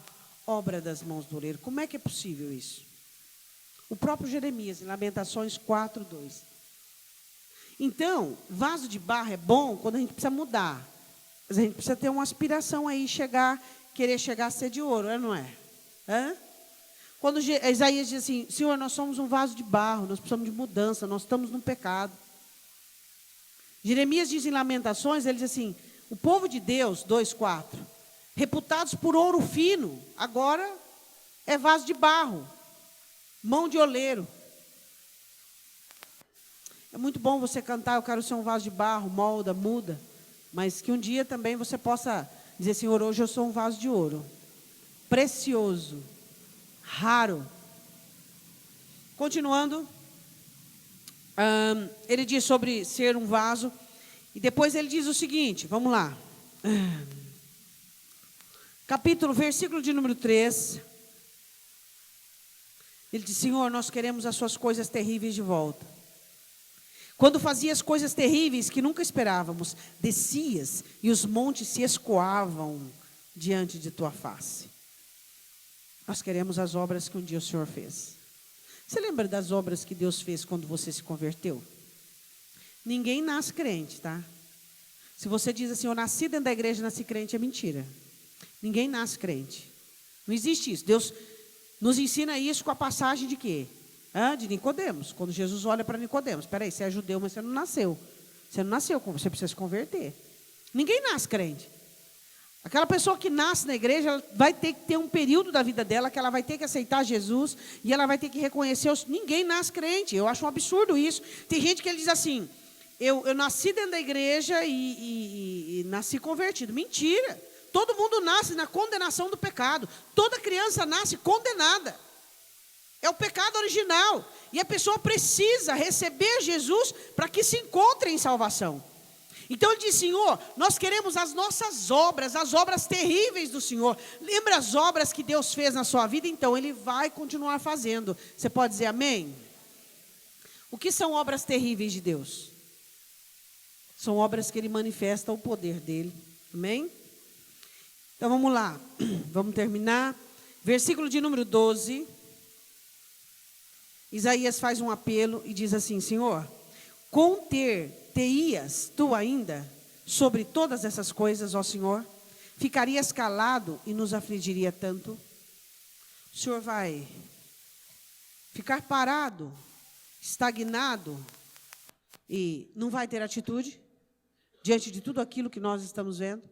obra das mãos do oleiro. Como é que é possível isso? O próprio Jeremias, em Lamentações 4:2. Então, vaso de barro é bom quando a gente precisa mudar. Mas a gente precisa ter uma aspiração aí, querer chegar a ser de ouro, não é? Quando Isaías diz assim: Senhor, nós somos um vaso de barro, nós precisamos de mudança, nós estamos no pecado. Jeremias diz em Lamentações, ele diz assim: o povo de Deus, 2:4, reputados por ouro fino, agora é vaso de barro, mão de oleiro. É muito bom você cantar, eu quero ser um vaso de barro, molda, muda. Mas que um dia também você possa dizer, Senhor, hoje eu sou um vaso de ouro. Precioso. Raro. Continuando. Ele diz sobre ser um vaso. E depois ele diz o seguinte, vamos lá. Versículo de número 3. Ele diz, Senhor, nós queremos as suas coisas terríveis de volta. Quando fazias coisas terríveis que nunca esperávamos, descias e os montes se escoavam diante de tua face. Nós queremos as obras que um dia o Senhor fez. Você lembra das obras que Deus fez quando você se converteu? Ninguém nasce crente, tá? Se você diz assim, eu nasci dentro da igreja, nasci crente, é mentira. Ninguém nasce crente. Não existe isso. Deus nos ensina isso com a passagem de quê? De Nicodemos. Quando Jesus olha para Nicodemos. Espera aí, você é judeu, mas você não nasceu. Você não nasceu, você precisa se converter. Ninguém nasce crente. Aquela pessoa que nasce na igreja, ela vai ter que ter um período da vida dela que ela vai ter que aceitar Jesus e ela vai ter que reconhecer. Ninguém nasce crente. Eu acho um absurdo isso. Tem gente que ele diz assim, eu nasci dentro da igreja e nasci convertido. Mentira. Todo mundo nasce na condenação do pecado. Toda criança nasce condenada. É o pecado original. E a pessoa precisa receber Jesus para que se encontre em salvação. Então ele diz, Senhor, nós queremos as nossas obras, as obras terríveis do Senhor. Lembra as obras que Deus fez na sua vida? Então Ele vai continuar fazendo. Você pode dizer amém? O que são obras terríveis de Deus? São obras que Ele manifesta o poder dEle. Amém? Então vamos lá. Vamos terminar. Versículo de número 12. Isaías faz um apelo e diz assim, Senhor, conter-te-ias tu ainda sobre todas essas coisas, ó Senhor? Ficarias calado e nos afligiria tanto? O Senhor vai ficar parado, estagnado e não vai ter atitude diante de tudo aquilo que nós estamos vendo?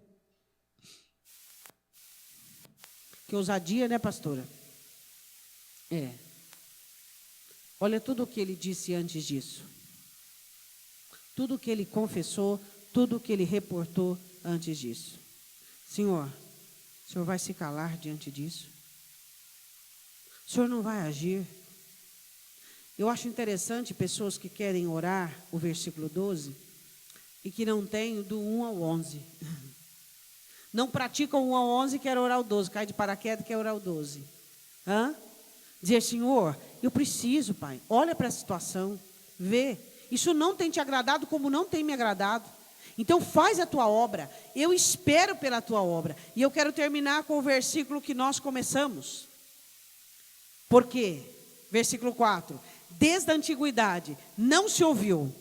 Que ousadia, né, pastora? Olha tudo o que ele disse antes disso. Tudo o que ele confessou, tudo o que ele reportou antes disso. Senhor, o Senhor vai se calar diante disso? O Senhor não vai agir? Eu acho interessante pessoas que querem orar o versículo 12 e que não têm do 1 ao 11. Não praticam o 1 ao 11 e querem orar o 12. Cai de paraquedas e quer orar o 12. Dizer, Senhor, eu preciso, Pai. Olha para a situação. Vê. Isso não tem te agradado como não tem me agradado. Então faz a tua obra. Eu espero pela tua obra. E eu quero terminar com o versículo que nós começamos. Por quê? Versículo 4. Desde a antiguidade não se ouviu,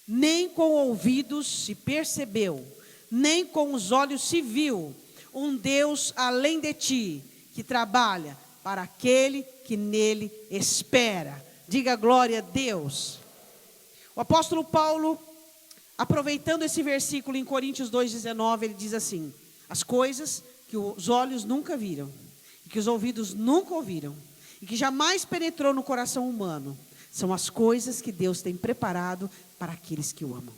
nem com ouvidos se percebeu, nem com os olhos se viu um Deus além de ti, que trabalha para aquele que nele espera. Diga glória a Deus. O apóstolo Paulo, aproveitando esse versículo em Coríntios 2,19, ele diz assim, as coisas que os olhos nunca viram, e que os ouvidos nunca ouviram, e que jamais penetrou no coração humano, são as coisas que Deus tem preparado para aqueles que o amam.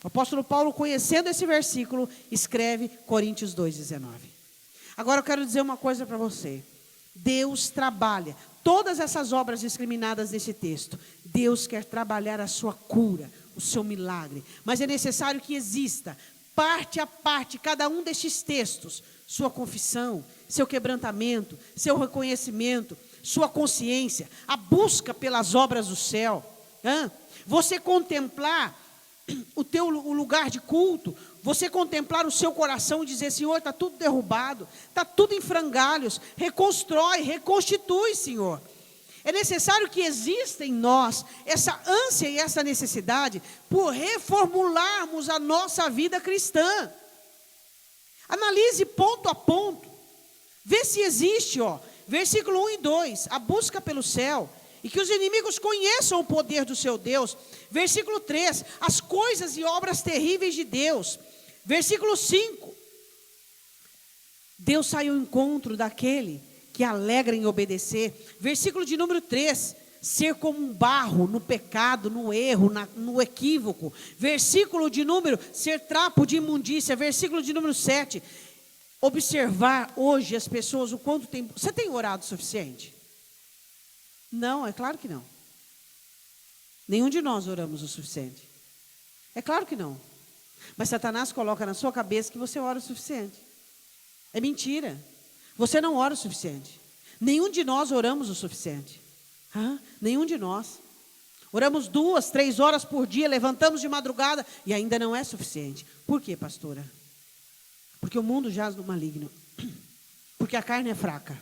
O apóstolo Paulo, conhecendo esse versículo, escreve Coríntios 2,19. Agora eu quero dizer uma coisa para você. Deus trabalha todas essas obras discriminadas desse texto. Deus quer trabalhar a sua cura, o seu milagre. Mas é necessário que exista, parte a parte, cada um destes textos, sua confissão, seu quebrantamento, seu reconhecimento, sua consciência, a busca pelas obras do céu. Você contemplar o lugar de culto, você contemplar o seu coração e dizer, Senhor, está tudo derrubado, está tudo em frangalhos, reconstrói, reconstitui, Senhor. É necessário que exista em nós essa ânsia e essa necessidade por reformularmos a nossa vida cristã. Analise ponto a ponto, vê se existe, versículo 1 e 2, a busca pelo céu, e que os inimigos conheçam o poder do seu Deus. Versículo 3, as coisas e obras terríveis de Deus. Versículo 5, Deus sai ao encontro daquele que alegra em obedecer. Versículo de número 3, ser como um barro no pecado, no erro, no equívoco. Versículo de número, ser trapo de imundícia. Versículo de número 7. Observar hoje as pessoas, o quanto tem... Você tem orado o suficiente? Não, é claro que não. Nenhum de nós oramos o suficiente. É claro que não. Mas Satanás coloca na sua cabeça que você ora o suficiente. É mentira. Você não ora o suficiente. Nenhum de nós oramos o suficiente. Nenhum de nós. Oramos 2, 3 horas por dia, levantamos de madrugada e ainda não é suficiente. Por quê, pastora? Porque o mundo jaz no maligno. Porque a carne é fraca.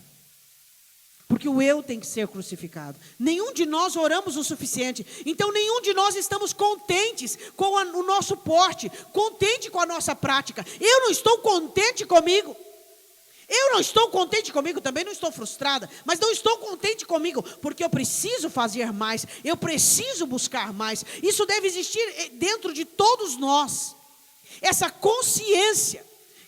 Porque o eu tem que ser crucificado. Nenhum de nós oramos o suficiente. Então nenhum de nós estamos contentes com o nosso porte, contente com a nossa prática. Eu não estou contente comigo. Eu não estou contente comigo, também não estou frustrada, mas não estou contente comigo, porque eu preciso fazer mais, eu preciso buscar mais. Isso deve existir dentro de todos nós. Essa consciência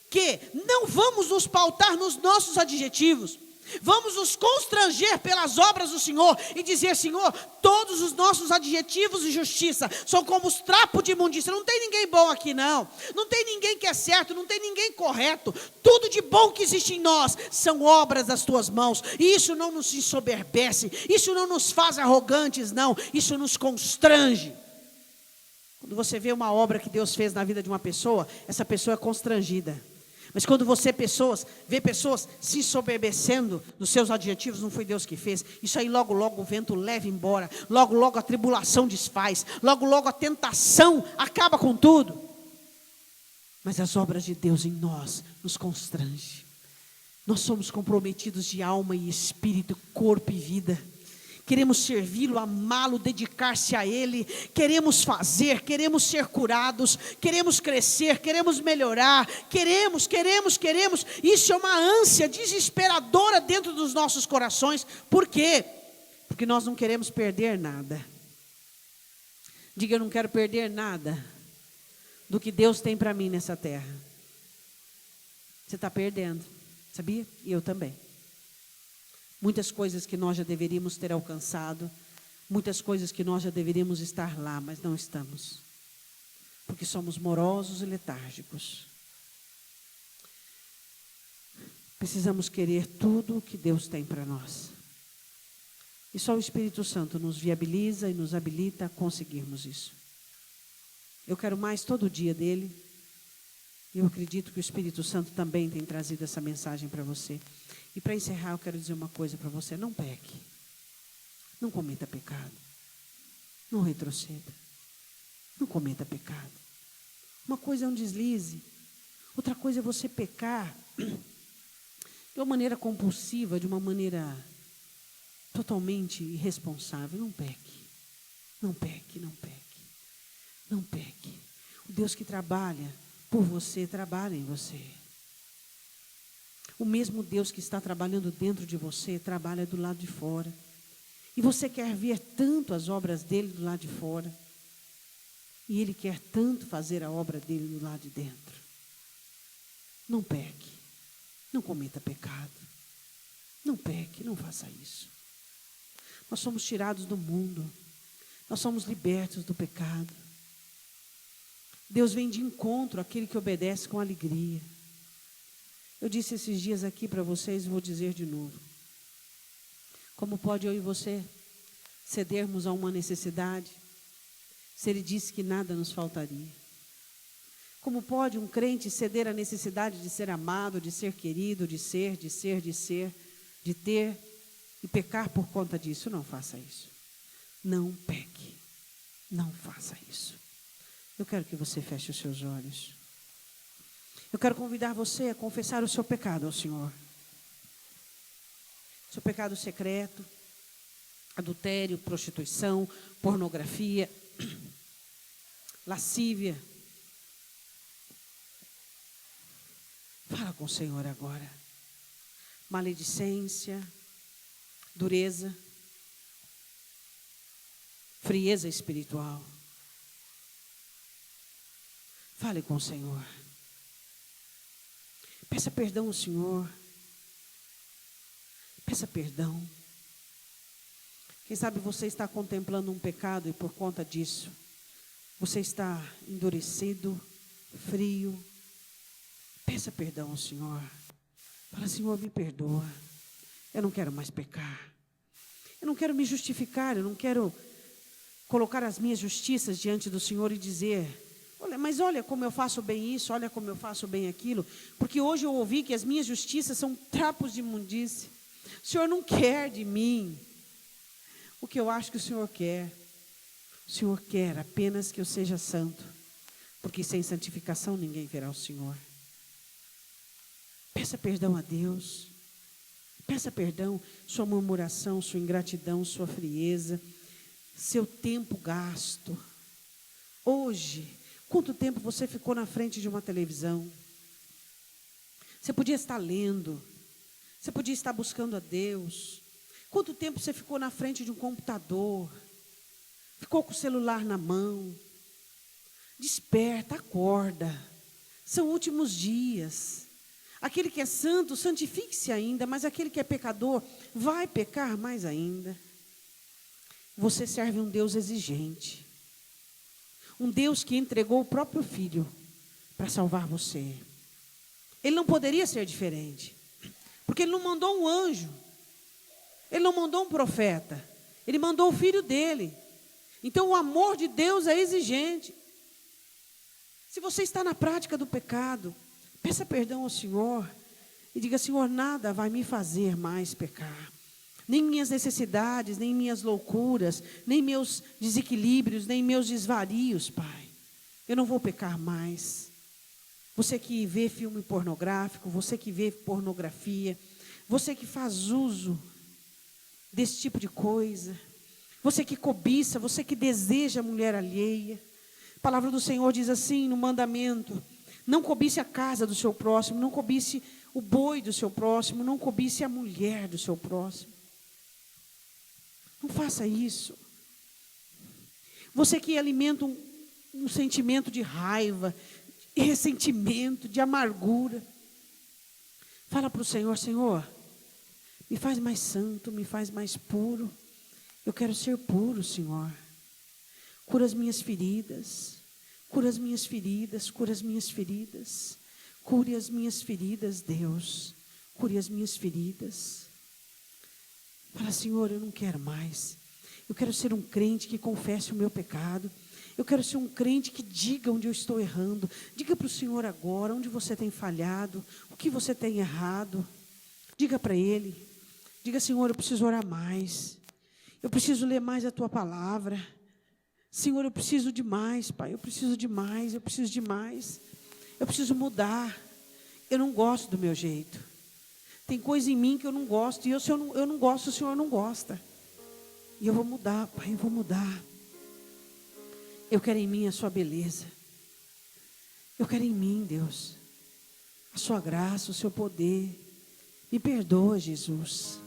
que não vamos nos pautar nos nossos adjetivos, vamos nos constranger pelas obras do Senhor e dizer: Senhor, todos os nossos adjetivos de justiça são como os trapos de imundícia. Não tem ninguém bom aqui, não tem ninguém que é certo, não tem ninguém correto. Tudo de bom que existe em nós são obras das tuas mãos, e isso não nos ensoberbece, isso não nos faz arrogantes, não, isso nos constrange. Quando você vê uma obra que Deus fez na vida de uma pessoa, essa pessoa é constrangida. Mas quando você vê pessoas se ensoberbecendo nos seus adjetivos, não foi Deus que fez. Isso aí logo logo o vento leva embora. Logo logo a tribulação desfaz. Logo logo a tentação acaba com tudo. Mas as obras de Deus em nós nos constrange. Nós somos comprometidos de alma e espírito, corpo e vida. Queremos servi-lo, amá-lo, dedicar-se a Ele. Queremos fazer, queremos ser curados. Queremos crescer, queremos melhorar. Queremos. Isso é uma ânsia desesperadora dentro dos nossos corações. Por quê? Porque nós não queremos perder nada. Diga: eu não quero perder nada do que Deus tem para mim nessa terra. Você está perdendo, sabia? E eu também. Muitas coisas que nós já deveríamos ter alcançado, muitas coisas que nós já deveríamos estar lá, mas não estamos, porque somos morosos e letárgicos. Precisamos querer tudo o que Deus tem para nós. E só o Espírito Santo nos viabiliza e nos habilita a conseguirmos isso. Eu quero mais todo dia dele. E eu acredito que o Espírito Santo também tem trazido essa mensagem para você. E para encerrar, eu quero dizer uma coisa para você: não peque, não cometa pecado, não retroceda, não cometa pecado. Uma coisa é um deslize, outra coisa é você pecar de uma maneira compulsiva, de uma maneira totalmente irresponsável. Não peque, não peque, não peque, não peque. O Deus que trabalha por você, trabalha em você. O mesmo Deus que está trabalhando dentro de você, trabalha do lado de fora. E você quer ver tanto as obras dele do lado de fora. E ele quer tanto fazer a obra dele do lado de dentro. Não peque, não cometa pecado. Não peque, não faça isso. Nós somos tirados do mundo. Nós somos libertos do pecado. Deus vem de encontro àquele que obedece com alegria. Eu disse esses dias aqui para vocês e vou dizer de novo. Como pode eu e você cedermos a uma necessidade, se Ele disse que nada nos faltaria? Como pode um crente ceder à necessidade de ser amado, de ser querido, de ter e pecar por conta disso? Não faça isso. Não peque. Não faça isso. Eu quero que você feche os seus olhos. Eu quero convidar você a confessar o seu pecado ao Senhor. Seu pecado secreto, adultério, prostituição, pornografia, lascívia. Fala com o Senhor agora. Maledicência, dureza, frieza espiritual. Fale com o Senhor. Peça perdão ao Senhor. Peça perdão. Quem sabe você está contemplando um pecado e por conta disso, você está endurecido, frio. Peça perdão ao Senhor. Fala, Senhor, me perdoa. Eu não quero mais pecar. Eu não quero me justificar, eu não quero colocar as minhas justiças diante do Senhor e dizer, olha como eu faço bem isso, olha como eu faço bem aquilo. Porque hoje eu ouvi que as minhas justiças são trapos de imundície. O Senhor não quer de mim o que eu acho que o Senhor quer. O Senhor quer apenas que eu seja santo, porque sem santificação ninguém verá o Senhor. Peça perdão a Deus. Peça perdão, sua murmuração, sua ingratidão, sua frieza, seu tempo gasto. Hoje, quanto tempo você ficou na frente de uma televisão? Você podia estar lendo, você podia estar buscando a Deus. Quanto tempo você ficou na frente de um computador? Ficou com o celular na mão? Desperta, acorda. São últimos dias. Aquele que é santo, santifique-se ainda, mas aquele que é pecador, vai pecar mais ainda. Você serve um Deus exigente. Um Deus que entregou o próprio Filho para salvar você. Ele não poderia ser diferente, porque Ele não mandou um anjo, Ele não mandou um profeta, Ele mandou o Filho dEle. Então o amor de Deus é exigente. Se você está na prática do pecado, peça perdão ao Senhor e diga, Senhor, nada vai me fazer mais pecar. Nem minhas necessidades, nem minhas loucuras, nem meus desequilíbrios, nem meus desvarios, Pai. Eu não vou pecar mais. Você que vê filme pornográfico, você que vê pornografia, você que faz uso desse tipo de coisa, você que cobiça, você que deseja a mulher alheia. A palavra do Senhor diz assim no mandamento: não cobice a casa do seu próximo, não cobice o boi do seu próximo, não cobice a mulher do seu próximo. Não faça isso. Você que alimenta um sentimento de raiva, de ressentimento, de amargura, fala para o Senhor, Senhor, me faz mais santo, me faz mais puro. Eu quero ser puro, Senhor. Cura as minhas feridas. Cura as minhas feridas, cura as minhas feridas. Cure as minhas feridas, Deus. Cure as minhas feridas. Fala, Senhor, eu não quero mais. Eu quero ser um crente que confesse o meu pecado. Eu quero ser um crente que diga onde eu estou errando. Diga para o Senhor agora onde você tem falhado, o que você tem errado. Diga para Ele. Diga, Senhor, eu preciso orar mais. Eu preciso ler mais a Tua palavra. Senhor, eu preciso de mais, Pai, eu preciso de mais, eu preciso de mais. Eu preciso mudar. Eu não gosto do meu jeito. Tem coisa em mim que eu não gosto, e se eu não gosto, o Senhor não gosta. E eu vou mudar, Pai, eu vou mudar. Eu quero em mim a Sua beleza. Eu quero em mim, Deus, a Sua graça, o Seu poder. Me perdoa, Jesus.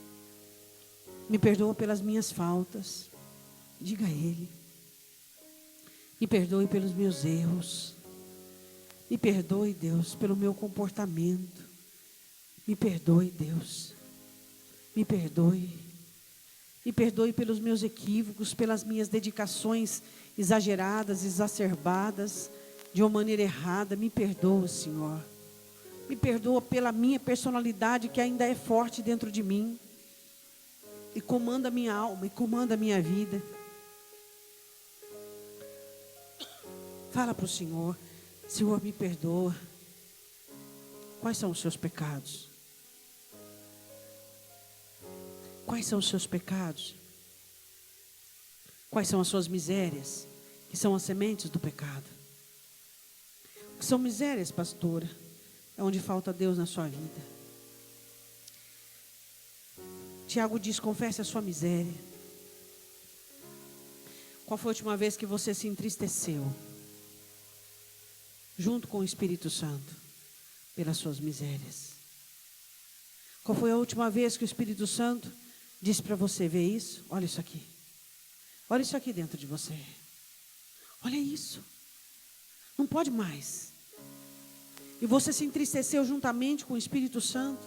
Me perdoa pelas minhas faltas. Diga a Ele. Me perdoe pelos meus erros. Me perdoe, Deus, pelo meu comportamento. Me perdoe, Deus. Me perdoe. Me perdoe pelos meus equívocos, pelas minhas dedicações exageradas, exacerbadas, de uma maneira errada. Me perdoa, Senhor. Me perdoa pela minha personalidade que ainda é forte dentro de mim. E comanda a minha alma, e comanda a minha vida. Fala para o Senhor, Senhor, me perdoa. Quais são os seus pecados? Quais são os seus pecados? Quais são as suas misérias, que são as sementes do pecado? O que são misérias, pastora? É onde falta Deus na sua vida. Tiago diz, confesse a sua miséria. Qual foi a última vez que você se entristeceu? Junto com o Espírito Santo, pelas suas misérias. Qual foi a última vez que o Espírito Santo disse para você, vê isso? Olha isso aqui. Olha isso aqui dentro de você. Olha isso. Não pode mais. E você se entristeceu juntamente com o Espírito Santo.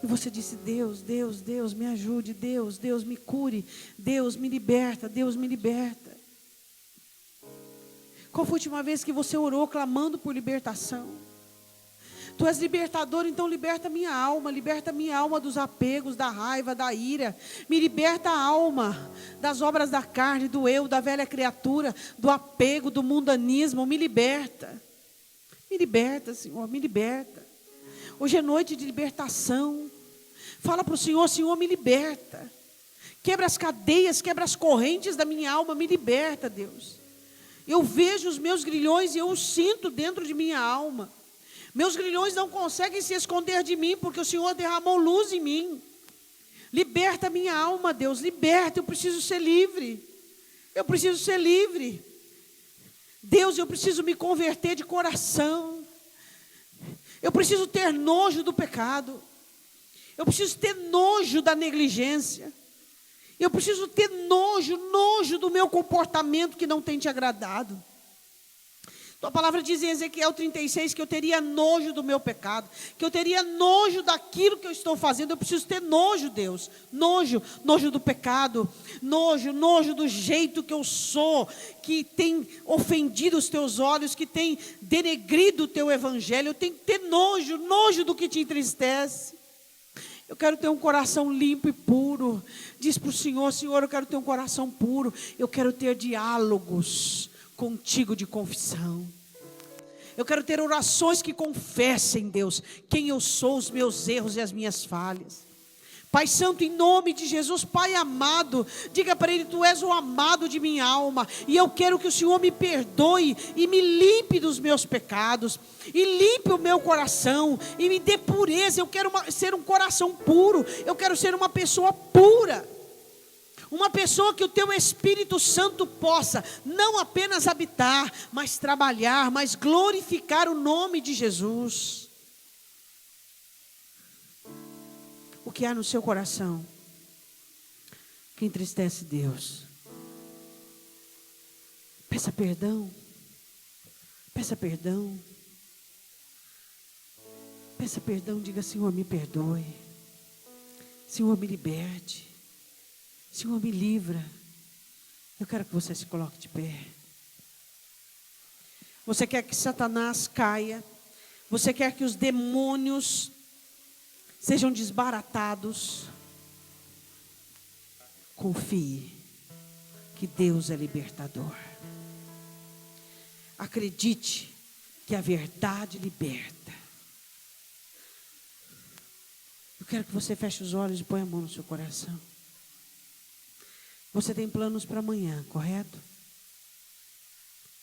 E você disse: Deus, Deus, Deus, me ajude. Deus, Deus, me cure. Deus, me liberta. Deus, me liberta. Qual foi a última vez que você orou clamando por libertação? Tu és libertador, então liberta minha alma dos apegos, da raiva, da ira. Me liberta a alma das obras da carne, do eu, da velha criatura, do apego, do mundanismo. Me liberta, Senhor, me liberta. Hoje é noite de libertação. Fala para o Senhor: Senhor, me liberta. Quebra as cadeias, quebra as correntes da minha alma, me liberta, Deus. Eu vejo os meus grilhões e eu os sinto dentro de minha alma. Meus grilhões não conseguem se esconder de mim, porque o Senhor derramou luz em mim. Liberta minha alma, Deus, liberta. Eu preciso ser livre. Eu preciso ser livre. Deus, eu preciso me converter de coração. Eu preciso ter nojo do pecado. Eu preciso ter nojo da negligência. Eu preciso ter nojo do meu comportamento que não tem te agradado. Tua palavra diz em Ezequiel 36 que eu teria nojo do meu pecado, que eu teria nojo daquilo que eu estou fazendo. Eu preciso ter nojo, Deus, nojo do pecado, nojo do jeito que eu sou, que tem ofendido os teus olhos, que tem denegrido o teu evangelho. Eu tenho que ter nojo do que te entristece. Eu quero ter um coração limpo e puro. Diz para o Senhor: Senhor, eu quero ter um coração puro. Eu quero ter diálogos contigo de confissão. Eu quero ter orações que confessem, Deus, quem eu sou, os meus erros e as minhas falhas. Pai Santo, em nome de Jesus, Pai amado, diga para Ele: Tu és o amado de minha alma, e eu quero que o Senhor me perdoe e me limpe dos meus pecados, e limpe o meu coração, e me dê pureza. Eu quero ser um coração puro, eu quero ser uma pessoa pura. Uma pessoa que o teu Espírito Santo possa não apenas habitar, mas trabalhar, mas glorificar o nome de Jesus. O que há no seu coração que entristece Deus? Peça perdão. Peça perdão. Peça perdão, diga: Senhor, me perdoe. Senhor, me liberte. Senhor, me livra. Eu quero que você se coloque de pé. Você quer que Satanás caia? Você quer que os demônios sejam desbaratados? Confie que Deus é libertador. Acredite que a verdade liberta. Eu quero que você feche os olhos e ponha a mão no seu coração. Você tem planos para amanhã, correto?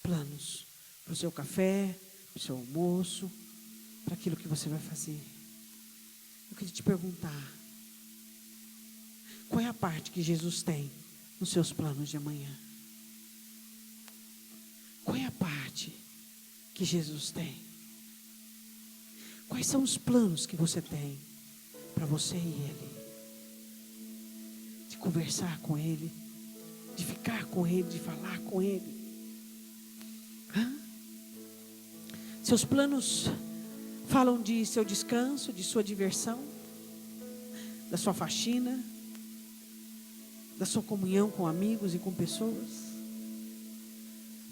Planos para o seu café, para o seu almoço, para aquilo que você vai fazer. Eu queria te perguntar: qual é a parte que Jesus tem nos seus planos de amanhã? Qual é a parte que Jesus tem? Quais são os planos que você tem para você e Ele? De conversar com Ele, de ficar com Ele, de falar com Ele. Seus planos falam de seu descanso, de sua diversão, da sua faxina, da sua comunhão com amigos e com pessoas.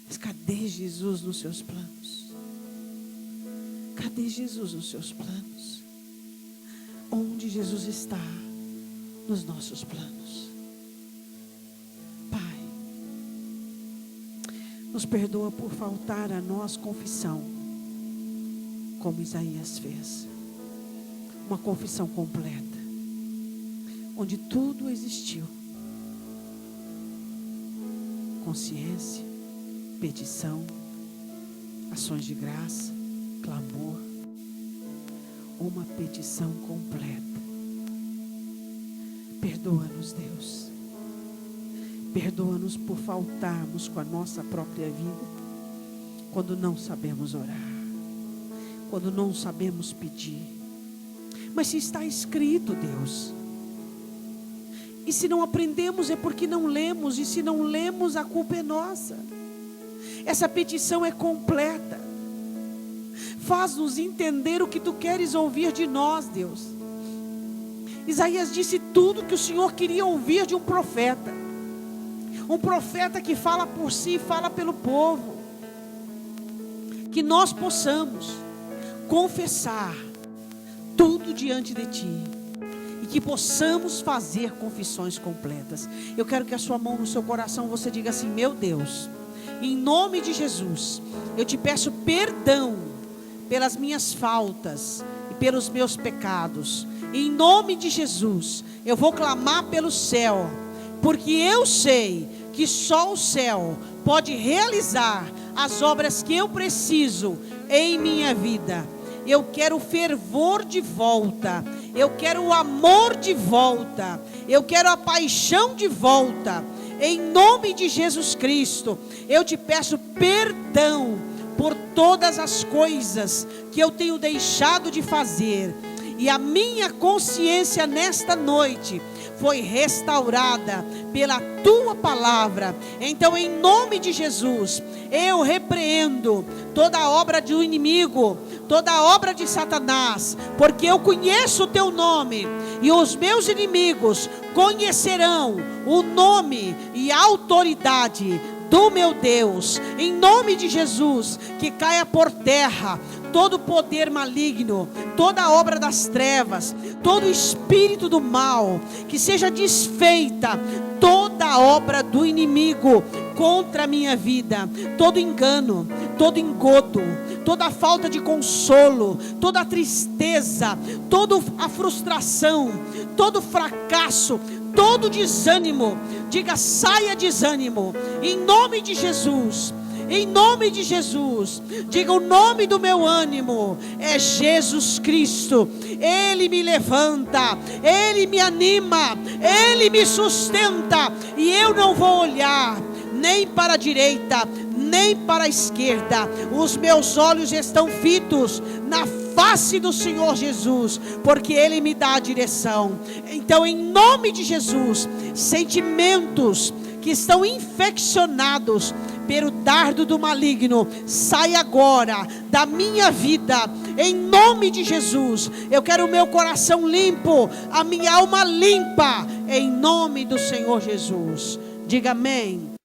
Mas cadê Jesus nos seus planos? Cadê Jesus nos seus planos? Onde Jesus está nos nossos planos? Pai, nos perdoa por faltar a nós confissão, como Isaías fez. Uma confissão completa, onde tudo existiu: consciência, petição, ações de graça, clamor. Uma petição completa. Perdoa-nos, Deus. Perdoa-nos por faltarmos com a nossa própria vida, quando não sabemos orar, quando não sabemos pedir. Mas se está escrito, Deus, e se não aprendemos é porque não lemos, e se não lemos a culpa é nossa. Essa petição é completa. Faz-nos entender o que Tu queres ouvir de nós, Deus. Isaías disse tudo que o Senhor queria ouvir de um profeta. Um profeta que fala por si, fala pelo povo. Que nós possamos confessar tudo diante de Ti. E que possamos fazer confissões completas. Eu quero que a sua mão no seu coração, você diga assim: meu Deus, em nome de Jesus, eu te peço perdão pelas minhas faltas e pelos meus pecados. Em nome de Jesus, eu vou clamar pelo céu, porque eu sei que só o céu pode realizar as obras que eu preciso em minha vida. Eu quero o fervor de volta, eu quero o amor de volta, eu quero a paixão de volta. Em nome de Jesus Cristo, eu te peço perdão por todas as coisas que eu tenho deixado de fazer. E a minha consciência nesta noite foi restaurada pela Tua palavra. Então, em nome de Jesus, eu repreendo toda obra do inimigo, toda obra de Satanás, porque eu conheço o Teu nome, e os meus inimigos conhecerão o nome e a autoridade do meu Deus. Em nome de Jesus, que caia por terra todo poder maligno, toda obra das trevas, todo espírito do mal, que seja desfeita toda obra do inimigo contra a minha vida, todo engano, todo engodo, toda falta de consolo, toda tristeza, toda a frustração, todo fracasso, todo desânimo. Diga: saia desânimo, em nome de Jesus. Em nome de Jesus, diga: o nome do meu ânimo é Jesus Cristo. Ele me levanta, Ele me anima, Ele me sustenta. E eu não vou olhar nem para a direita, nem para a esquerda. Os meus olhos estão fitos na face do Senhor Jesus, porque Ele me dá a direção. Então, em nome de Jesus, sentimentos que estão infeccionados pelo dardo do maligno, sai agora da minha vida, em nome de Jesus. Eu quero o meu coração limpo, a minha alma limpa, em nome do Senhor Jesus. Diga amém.